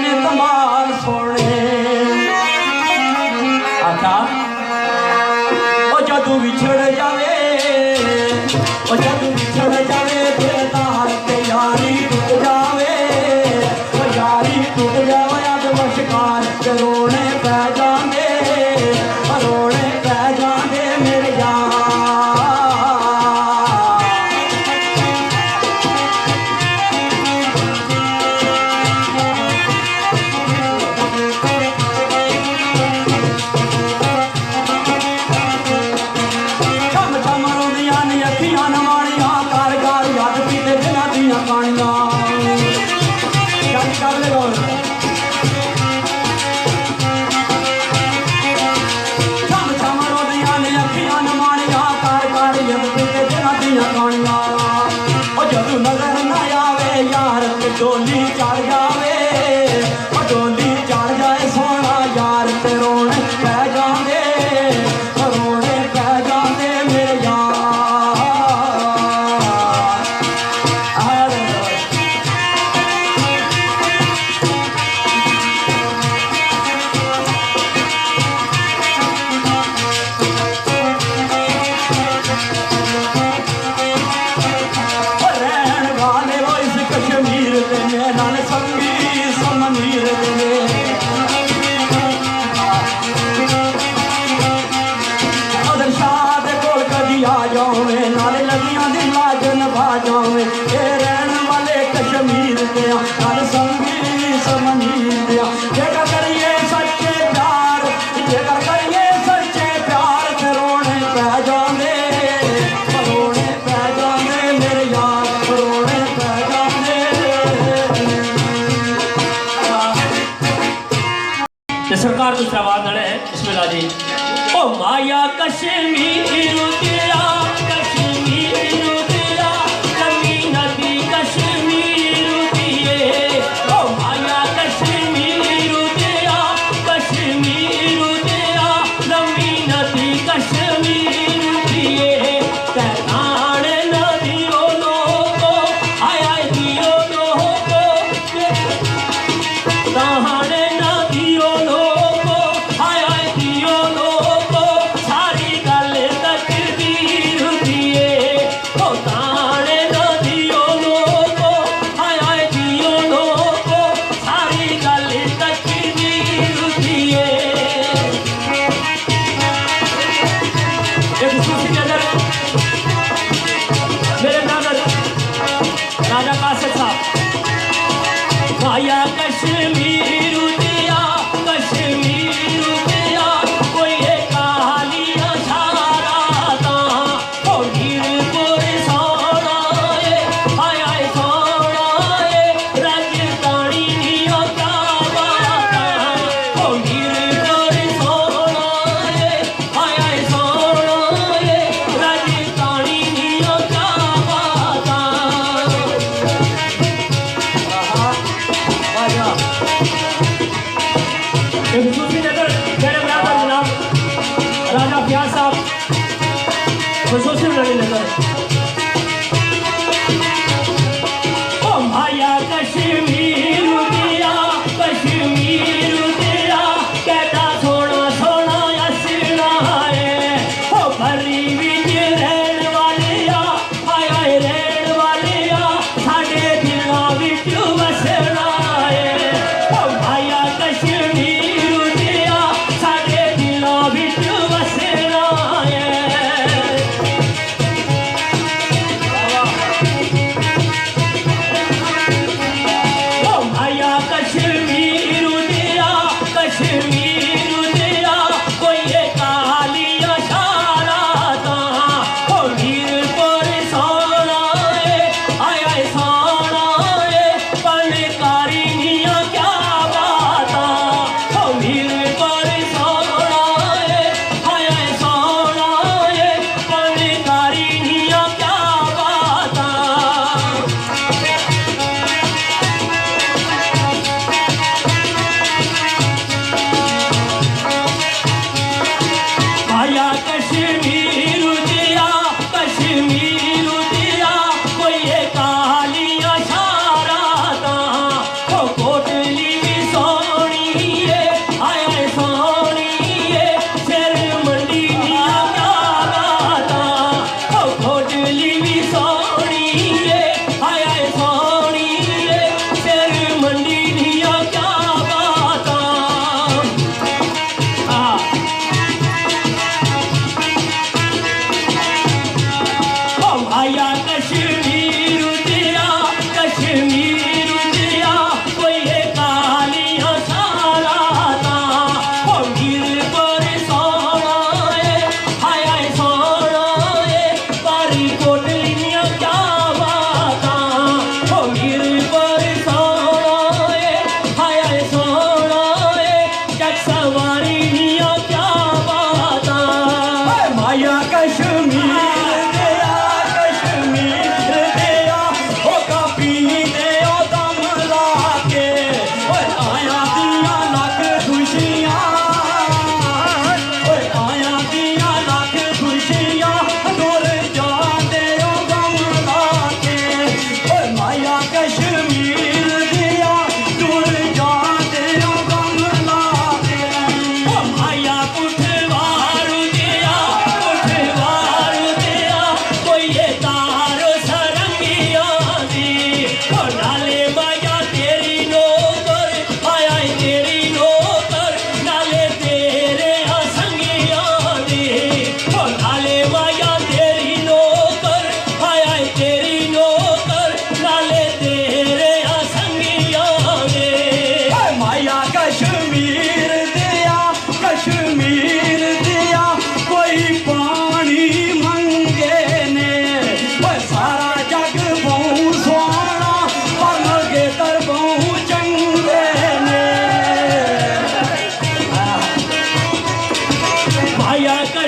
ने कमाल सोने आखा ओ जदू बिछड़ जावे ओ जदू बिछड़ जावे बेदार ते यारी टूट जावे ओ यारी टूट जावे अब मशकार ते रोने पै जांदे रोने पै जांदे मेरे यार नजर न आवे यार डोली चढ़ जावे डोली चढ़ जाए सोना यार ते रोने पै जांदे रोने पै जांदे मेरे यार नाल संगी समनीर दे अदर शाह दे कोल कदी आ जावे नाले लगियां दी लाज नभा जावे ए रहन वाले कश्मीर दे नाल संगी समनीर दे जेकर करिए सच्चे प्यार जेकर करिए सच्चे प्यार ते रोने पै जांदे मेरे यार रोने पै जांदे सरकार कुछ आवाज है बिस्मिल्लाह जी ओ माया कश्मीर तेरा कश्मीर तेरा कमी नदी कश्मीर दिए ओ माया कश्मीर तेरा कश्मीर तेरा कमी नदी कश्मीर दिए कहतान नदियों लोगो आया दियो लोगो कहतान नदियों लोगो आया दियो लोगो सारी गल तकदीर दिए ओ तान नदियों लोगो आया दियो लोगो सारी गल तकदीर दिए एक सूफी नजर मेरे ब्रदर राजा कासिम साहब माया कश्मीर दिया कश्मीर दिया कोई कालिया सारा ओ मीरपुर सोना आया सोना राजधानी दिया क्या बात ओ मीरपुर सोना आया सोना राजधानी दिया क्या बात आजा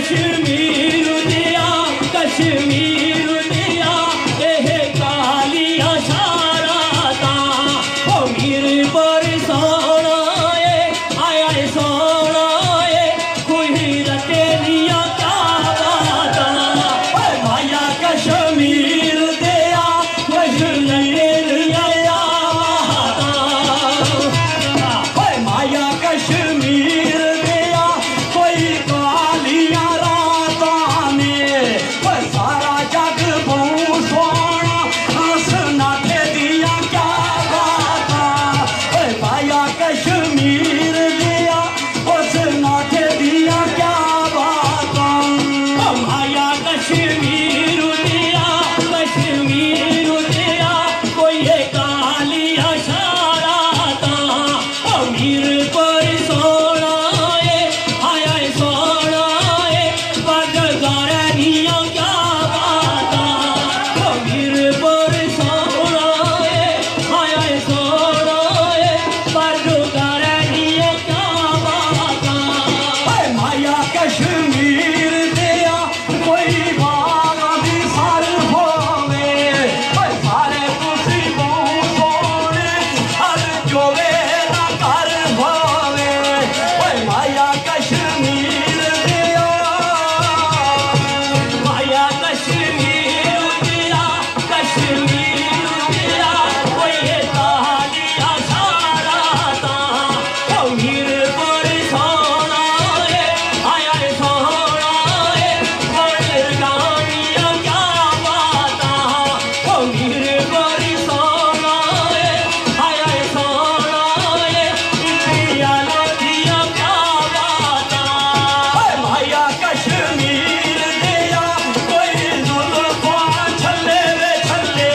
कश्मीर दिया कश्मीर दिया एह कालिया शाराता ओ मीर पर सोना आया सोना कोई रटे दिया क्या बाता माया कश्मीर दिया कश्मीर दिया माया कश्मीर दिया कोई कालिया राता ने सारा जग बहु सोना हंसना दे दिया क्या बाता माया कश्मीर दिया हंसना दे दिया क्या बाता माया कश्मीर दिया कोई कालिया शाराता अमीर पर सोना आया सोना बदगारियां क्या बाता अमीर पर सोना आया सोना बदगारियां क्या बाता माया कश्मीर दिया कोई बागा भी सार होवे सारे तुसी बहु सोने हर जोवे ना कर होवे माया कश्मीर दिया माया कश्मीर दिया कोई तालिया शाराता अमीर पर सोना आया सोना बदगारियां क्या बाता अमीर पर सोना आया सोना दिया दिया क्या बाता माया कश्मीर दिया कोई जुल्फा छले वे छले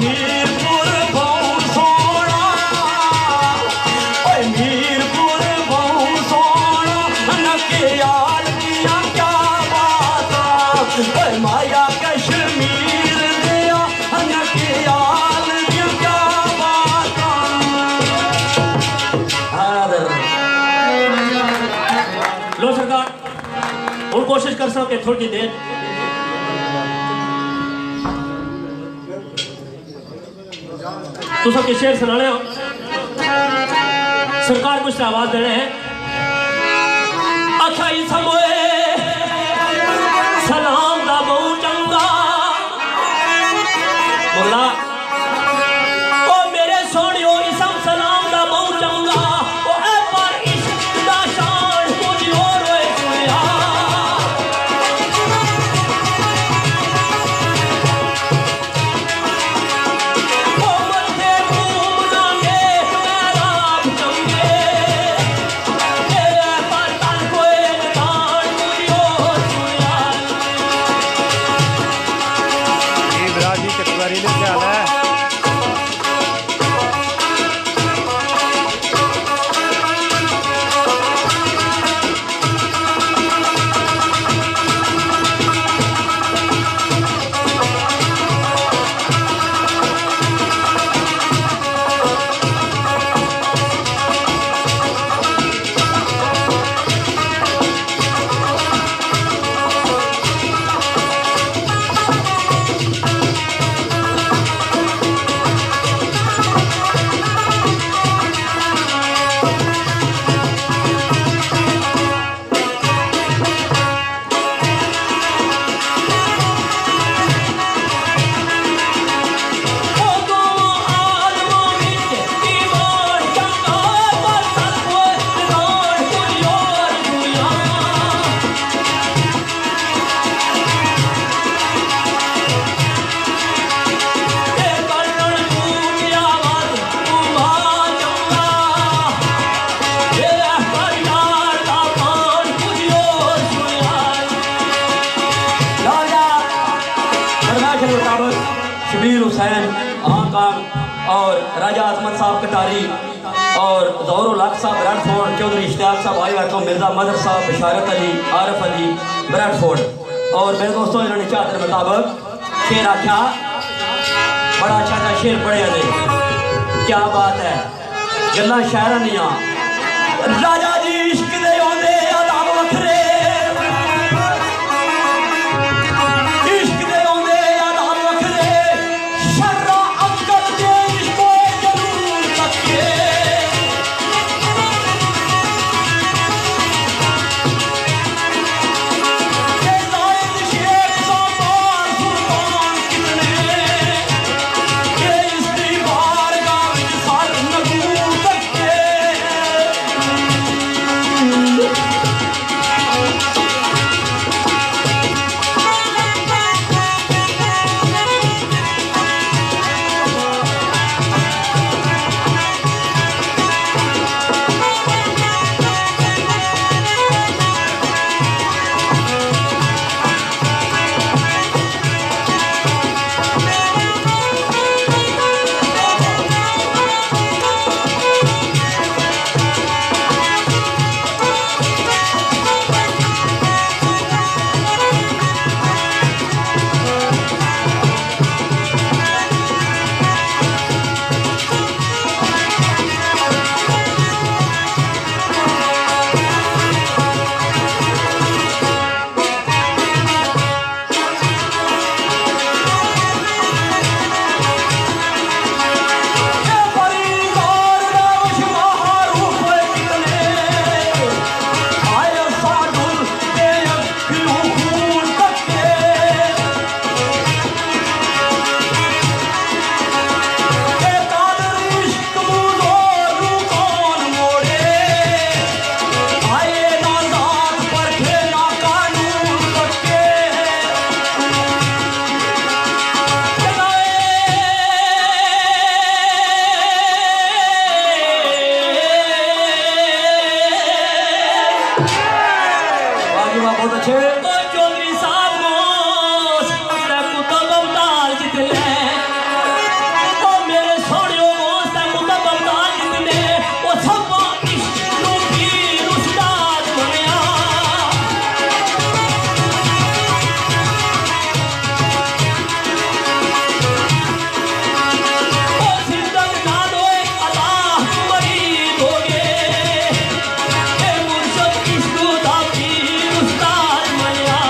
मीरपुर बहु सोना मीरपुर बहु सोना नकियाल दिया क्या बाता माया कश्मीर दिया नकियाल दिया क्या बाता लो सरकार हूँ कोशिश कर सके थोड़ी देर तुम सबके शेर सुनाने हो सरकार कुछ आवाज देने हैं अच्छा ही समोए सलाम दा बहु चंगा बोला ओ मेरे सोनियो इसम सलाम दा बहु चंगा ओ ए पर इश्क दा शान कुछ और होए सुनिया ओ मथे घूमना के मेरा चंगे तेरे पर तन कोई निशान कुछ और सुनिया इब्राहिम चकवारी ने क्या है शबीर हुसैन आकाम और राजा आजमत साहब कटारी और जौरुल हक साहब ब्रैडफोर्ड, चौधरी इश्तियाक साहब आई वाको, मिर्जा मदर साहब, बशारत अली, आरफ अली ब्रैडफोर्ड। और मेरे दोस्तों इन्होंने चाहते मुताबिक शेर आख्या, बड़ा अच्छा शेर पढ़े ने, क्या बात है, गल्ला शायरा नहीं। राजा जी इश्क दे आंदे अदाब वखरे बहुत अच्छे। ओ चौधरी साहब मोस ते कुत्ता बमताल जितने ओ मेरे सोनियो मोस ते कुत्ता बमताल जितने ओ सब इश्क रूठी उस्ताद बनया ओ सिद्दत ना दोए अल्लाह मरीद हो गए ए मुर्शद इश्क दा पीर उस्ताद बनया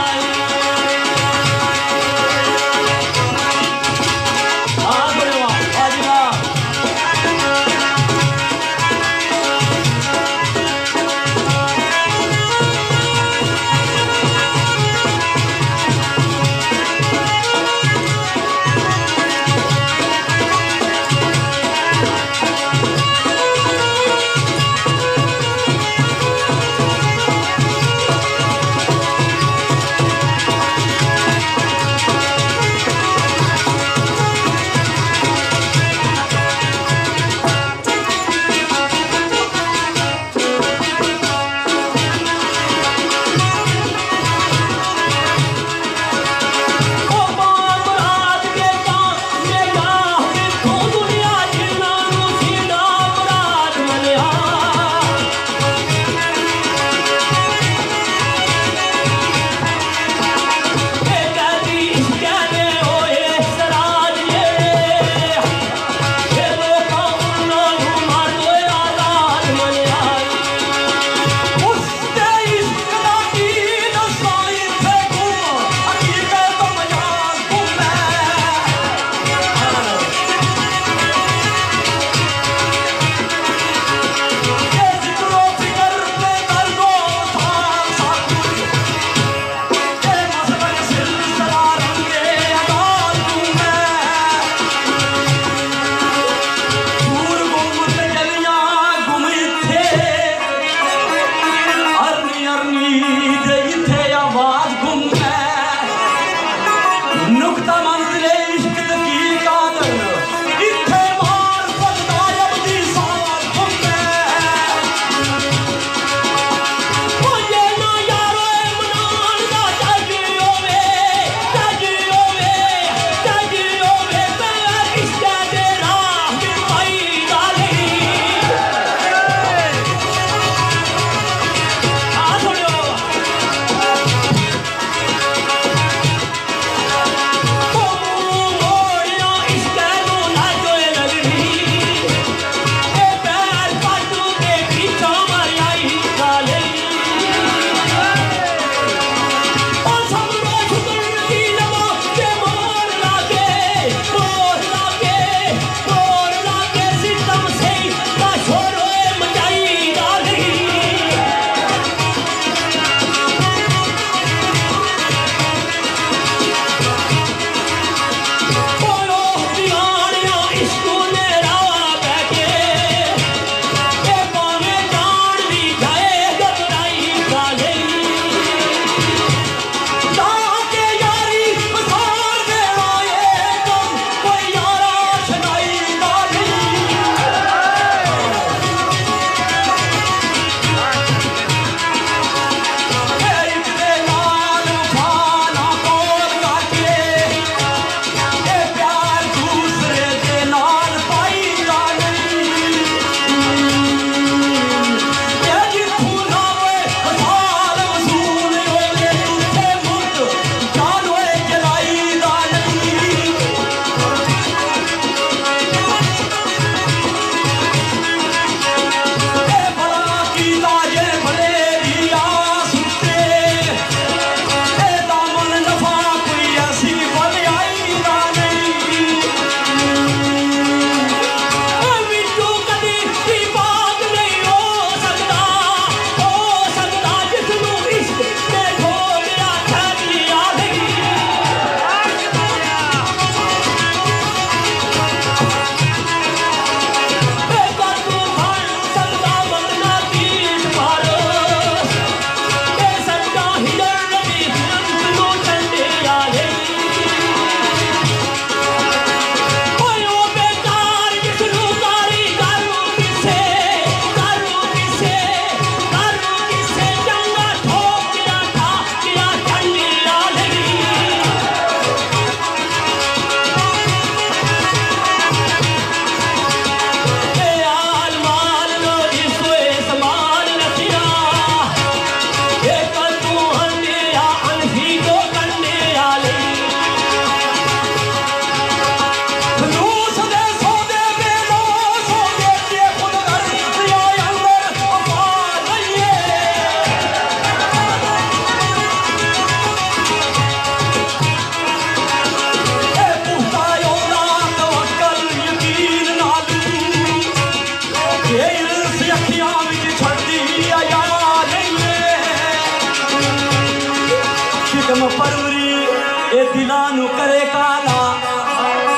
ये दिलानू करे काला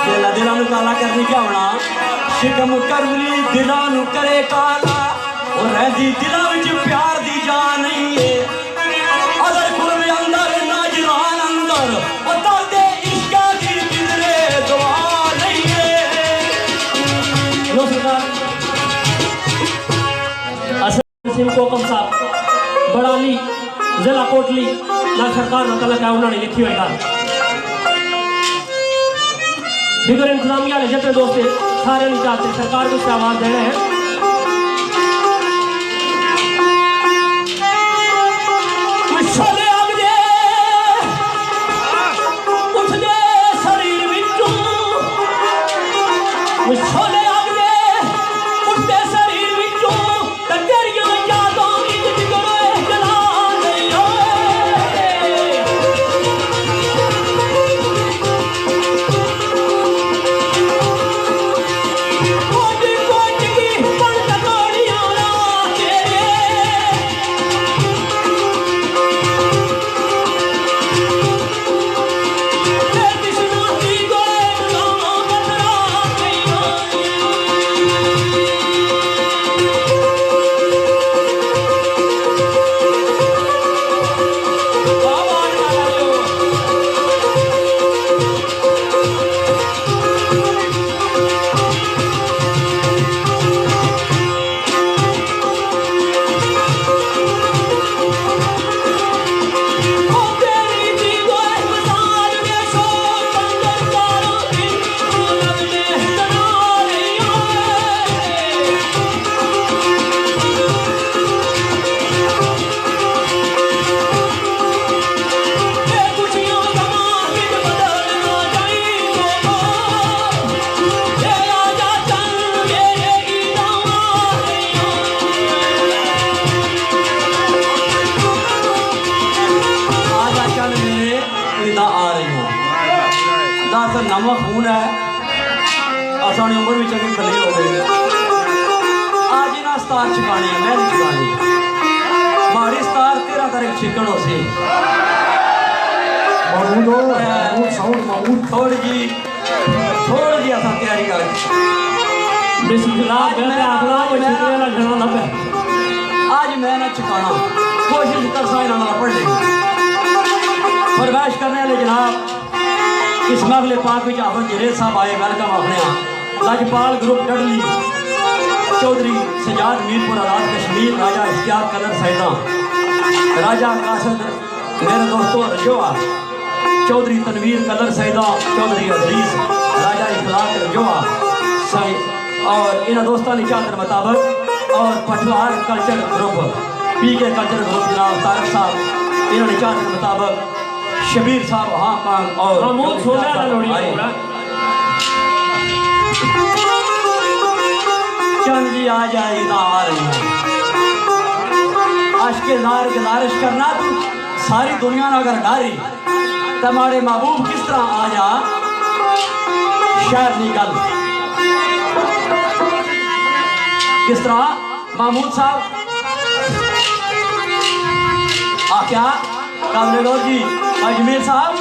जेला दिलानू काला करनी क्या होना शिकम करवली दिलानू करे काला और रहती दिला विच प्यार दी जान नहीं है अगर कुर्ब अंदर नाजरान अंदर और दर्दे इश्का दी किधरे दुआ नहीं है। लो सरकार सिंह कोकम साहब बड़ाली जिला कोटली ना सरकार ना तलक है उन्होंने लिखी हुई गाल बिगर इंतजामिया ने जितने दोस्त सारे नहीं चाहते सरकार को आवाज दे रहे हैं। नवा खून है और साड़ी उम्र भी चंगी भली हो गई आज इन्हें स्टार चुकानी है मैं नहीं चुकानी माड़ी स्टार 13 तारीख छिकण हो सी थोड़ी जी असा तैयारी कर आज मैं ना चुकाना कोशिश कर सा इन्होंने पढ़ लेंगे फरमाइश करने वाले जनाब इस मगले पाक में आफत जरेद साहब आए वेलकम अपने लजपाल ग्रुप डडली चौधरी सजाद मीरपुर आजाद कश्मीर राजा इश्तियाक कलर सैदा राजा कासद मेरे दोस्तों रजोआ चौधरी तनवीर कलर सैदा चौधरी अदरीस राजा इखलाक रजोआ और इन दोस्तों की चाहत मुताबिक और पठवार कल्चर ग्रुप पी के कल्चर ग्रुप जनाब तारक साहब इन्होंने चाहत मुताबिक शबीर साहब हाँ और चंद जी आ जाए आ रही है आज के जार गुजारिश करना तू सारी दुनिया ने अगर डारी तुम्हारे महबूब किस तरह आ जा शायद निकल किस तरह महमूद साहब क्या कामरेगौर जी अजमेर साहब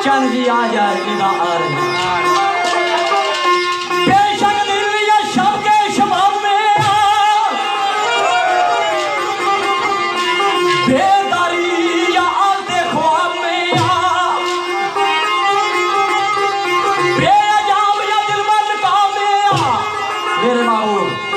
चंद जी आ जाए इधर आ रहे हैं बेशक दिल या शब के शबाब में बेदारी या आलते ख्वाब में बेअजाब या दिलमन काम में मेरे महबूब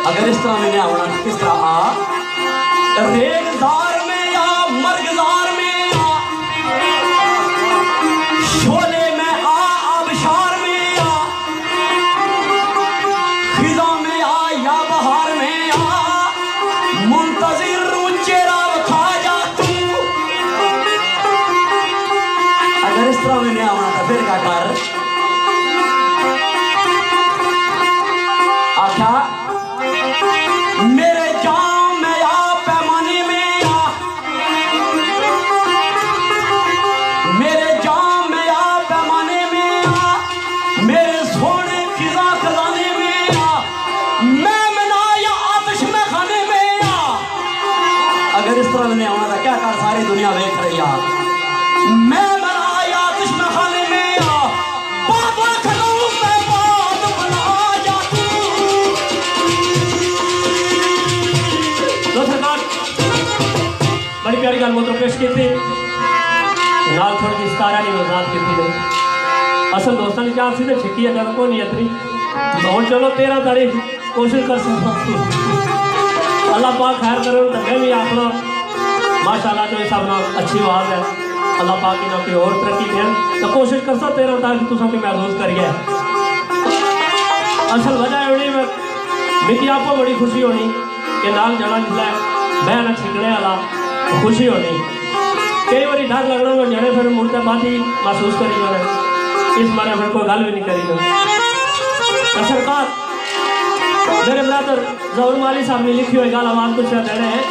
अगर इस तरह मैंने आना किस तरह आ रेगदार में या मर्गदार में या शोले तरह में नहीं आना था फिर क्या कर आख्या मेरे जाम में आ पैमाने में आ मेरे जाम में आ पैमाने में आ मेरे सोने खिजा खजाने में आ मैं मना या आतिश में खाने में आ। अगर इस तरह नहीं आना था क्या कर सारी दुनिया देख रही है मैं मना या आतिश में खाने में आ बाबा खड़ूं मैं बात बना जा तू। लो सरकार बड़ी प्यारी गल मोटर पेश की थी नाल थोड़ी जी सतारा नहीं वजात की थी असल दोस्तों ने चाह सी तो छिकी है गल को नहीं अतरी और चलो 13 तारीख कोशिश कर सकता अल्लाह पाक खैर करो तो मैं भी आखना माशाल्लाह जो सब ना अच्छी बात है अल्लाह पाक की ना कोई और तरक्की देन तो कोशिश कर सकते 13 तारीख तुसा की महसूस करिए। असल वजह होनी मिकी आपको बड़ी खुशी होनी कि नाल जाना जिसलै मैं ना छिकने वाला खुशी होनी कई बार डर लगना मैं जड़े फिर मुड़ते बाद ही महसूस करी जाना इस बारे फिर कोई गल भी नहीं करी ना। सरकार मेरे ब्रदर जहूर माली साहब ने लिखी हुई गाल आवाज कुछ देने हैं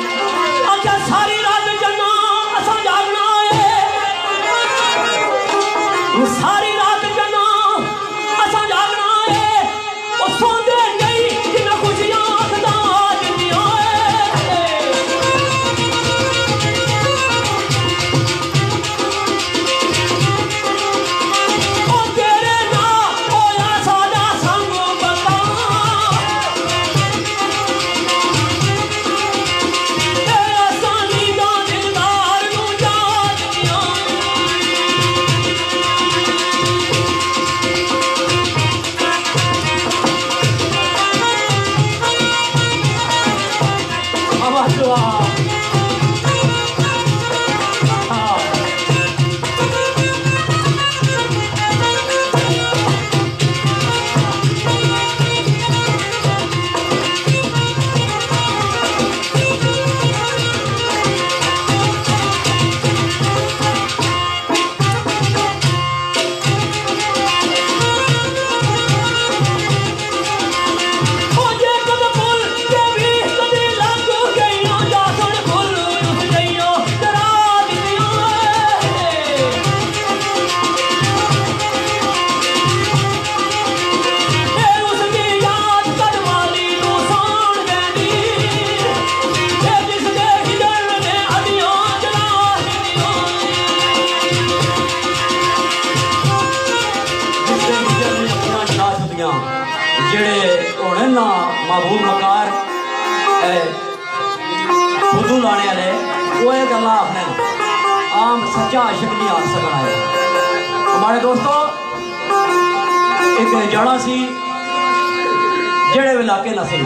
अच्छा सारी रात जगना असा जागना है सारी रात जगना असा जागना है वो सोंदे नहीं जिन्हें खुशियां खुदा दिंदियां ओ तेरे ना होया सादा संग बता जेड़े होने ना महबूब मकार खुदू लाने वाले वो ये गल्ला आखने आम सच्चा आशिक नहीं आ सकना है। हमारे दोस्तों एक जड़ा सी जेड़े इलाके न सी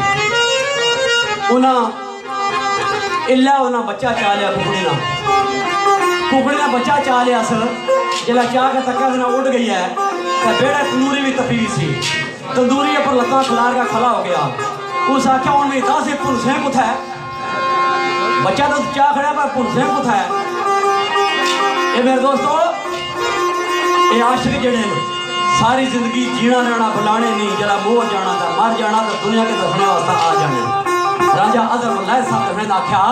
उन्हें इला उन्हें बच्चा चा लिया कुकड़ी ना बच्चा चा लिया सर जिला चाह के तक्का से उड़ गई है तो बेड़ा तंदूरी भी तपी सी तंदूरी पर लत्ता खिलार का खला हो गया उस आख्या हूँ मैं दस पुनसे कुछ है बच्चा तो चाह खड़ा पर पुनसे कुछ है। ये मेरे दोस्तों ये आशिक जड़े सारी जिंदगी जीना रहना बुलाने नहीं जरा मोह जाना था मर जाना तो दुनिया के दसने वास्ते आ जाने। राजा अदर मल्लाह साहब ने आख्या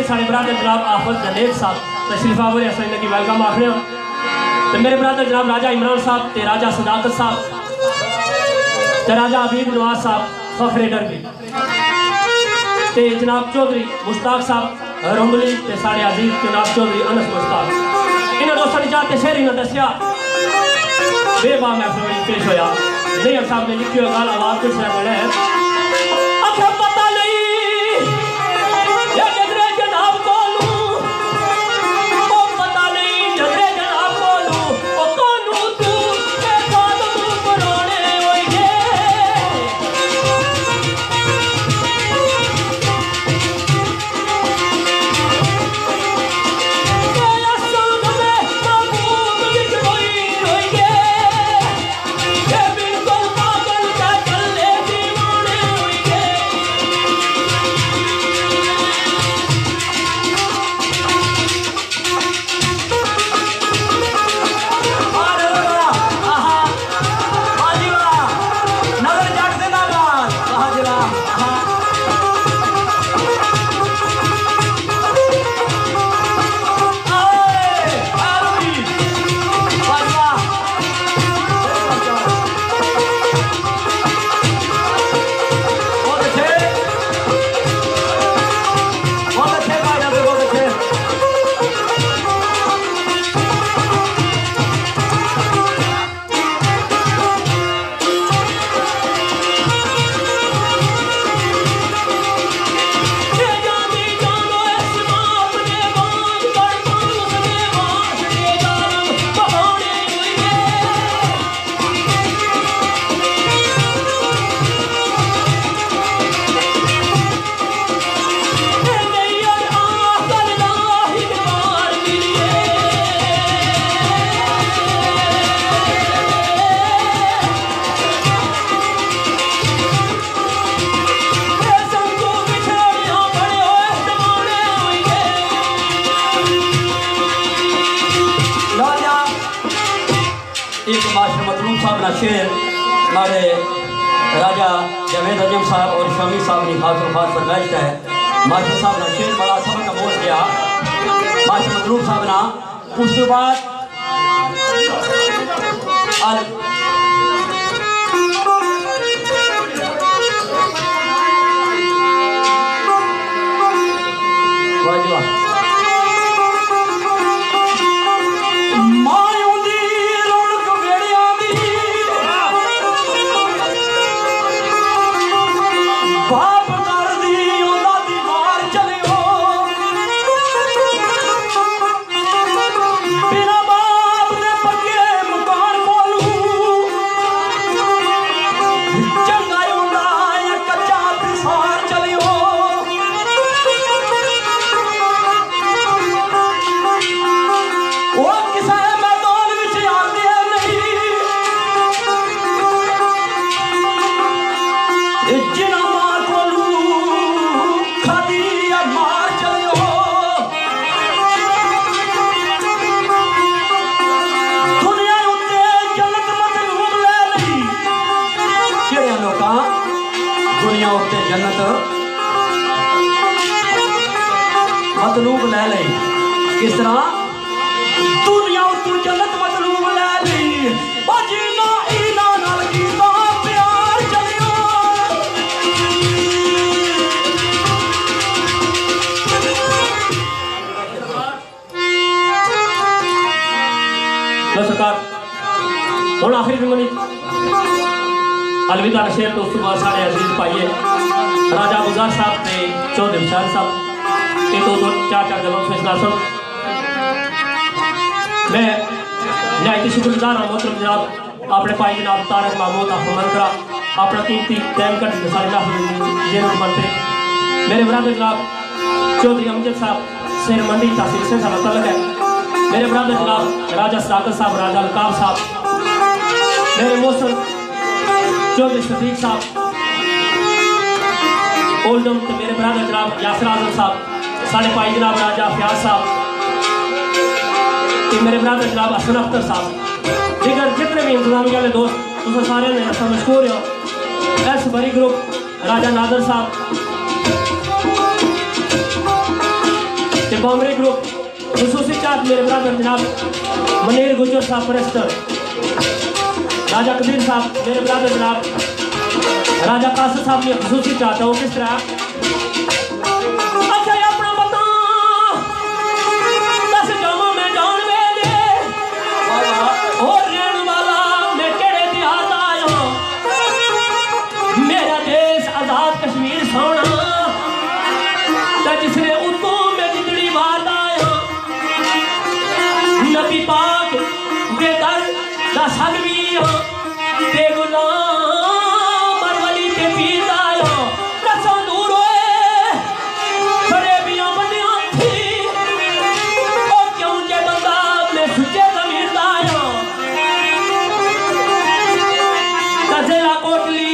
साढ़े ब्रदर जनाब आफत जनेब साहब तशरीफ आवरे अस इनकी वेलकम आखने तो मेरे ब्रदर जनाब राजा इमरान साहब ते राजा सदाकत साहब ते राजा हबीब नवाज साहब फखरे डरबी ते जनाब चौधरी मुश्ताक साहब रंगली ते साढ़े अजीज जनाब चौधरी अनस मुश्ताक इन्होंने दोस्तों ने जाते शेर ने दसिया बेबा महफिल पेश होया नहीं साहब ने लिखी हुई गाल आवाज कुछ है पता नहीं या जगरे जनाब कोलू ओ पता नहीं जगरे जनाब कोलू ओ कोनू तू के साथ तू परोने होई गे या संग में महबूब विच होई गे ये बिल्कुल पागल का चले दीवाने होई गे एक मास्टर मतलूब साहब ना शेर हमारे राजा जावेद अजम साहब और शमी साहब की खास वफात फरमाइश है मास्टर साहब ना शेर बड़ा समय का बोल गया मास्टर मतलूब साहब ना उसके बाद दुनिया उत्ते जन्नत मतलूब ले ली किस तरह दुनिया उत्ते जन्नत मतलूब ले ली जीना इना नाल कीता प्यार चलियो सरकार हुण आखिरी जुमले अलविदा शेर तो उसके बाद साढ़े अजीज पाइए राजा गुजार साहब ने चौधरी शाह साहब ये तो चार गलों फैसला सुन मैं न्यायिक शुक्रगुजार हूँ मोहतरम जनाब अपने भाई जनाब तारक महमूद अहमद करा अपना कीमती टाइम कट सारे बनते मेरे बरादर जनाब चौधरी अमजद साहब शेर मंडी तहसील से साहब तलक है मेरे बरादर जनाब राजा सदाकत साहब राजा अलकाब साहब मेरे मौसम चौधरी सदीक साहब ओल्डम तो मेरे बरादर जनाब यासर आजम साहब साढ़े भाई जनाब राजा फयाज साहब तो मेरे बरादर जनाब हसन अख्तर साहब दीगर जितने भी इंतजामी वाले दोस्त तुम सारे ने ऐसा मशहूर हो एस बरी ग्रुप राजा नादर साहब कॉमरेड ग्रुप खसूसी चाहत मेरे ब्रदर जनाब मनीर गुजर साहब फरिश्तर, राजा कबीर साहब मेरे ब्रदर जनाब राजा कासिम साहब ने खसूसी चाहता हूँ किस तरह अच्छा अपना बता दस जामा मैं जान वेले और रहन वाला मैं केड़े देहात आया मेरा देश आजाद कश्मीर सोना जिसने उतों में जितनी बात आया नबी पाक दे दर दा सलवी ते गुलाम मरवली ते पीर आया रसों दूर होए खड़े बियां बंदियां थी ओ क्यों जे बंदा मैं सुचे जमीर आया कजला कोटली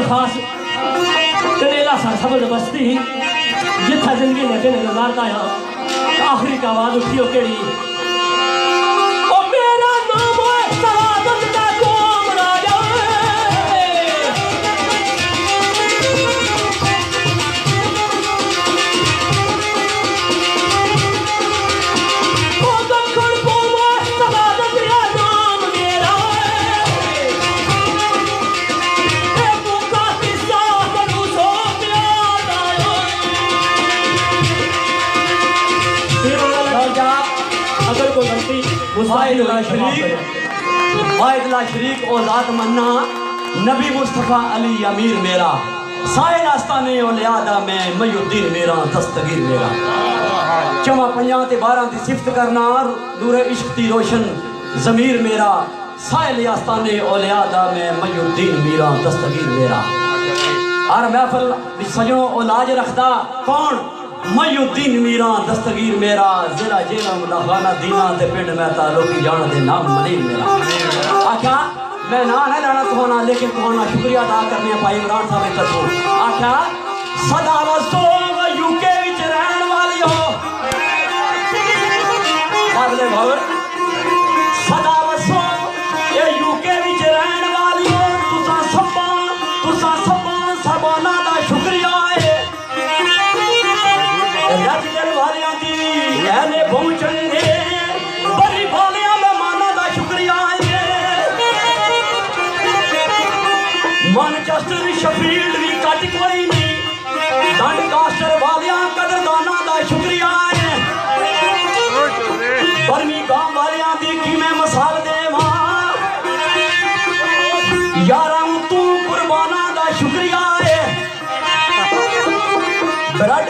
खास कनेला सा सबल बस्ती जिथा जिंदगी ने दिन गुजारता है आखिरी का आवाज उठियो केड़ी ओ मेरा नाम है सवादत दा कौम राजा ओ दखन कौम सवादत दा नाम मेरा अगर कोई गलती वाहिदुल्लाह शरीक ओ ज़ात मन्ना नबी मुस्तफ़ा अली अमीर मेरा साहिल आस्ताने औलियादा में मयुद्दीन मेरा दस्तगीर मेरा चमा पंजां ते 12 दी सिफत करना नूरे इश्क दी रोशन ज़मीर मेरा साहिल आस्ताने औलियादा में मयुद्दीन मेरा दस्तगीर मेरा हर महफिल विच सजणो ओ लाज रखदा कौन मयुद्दीन मीरा दस्तगीर मेरा जिला जेला मुदाखाना दीना ते पिंड में तालुकी जान दे नाम मनीर मेरा आख्या मैं ना नहीं लाना तुहाना लेकिन तुहाना शुक्रिया अदा करने भाई इमरान साहब की तरफों आख्या सदा वसो यूके विच रहन वाली हो काबिले गौर सदा वसो ये यूके विच रहन वाली हो तुसा सबा सबना दा शुक्रिया है रज दिल वालियां दी लैने पहुंचन दे बड़ी वालियां मेहमानां दा शुक्रिया है मैनचेस्टर शफील्ड भी कट कोई नहीं डंडकास्टर वालियां कदरदानां दा शुक्रिया है बर्मिंघम वालियां दी की मैं मिसाल देवां यारां तू कुर्बानां दा शुक्रिया है ब्रेड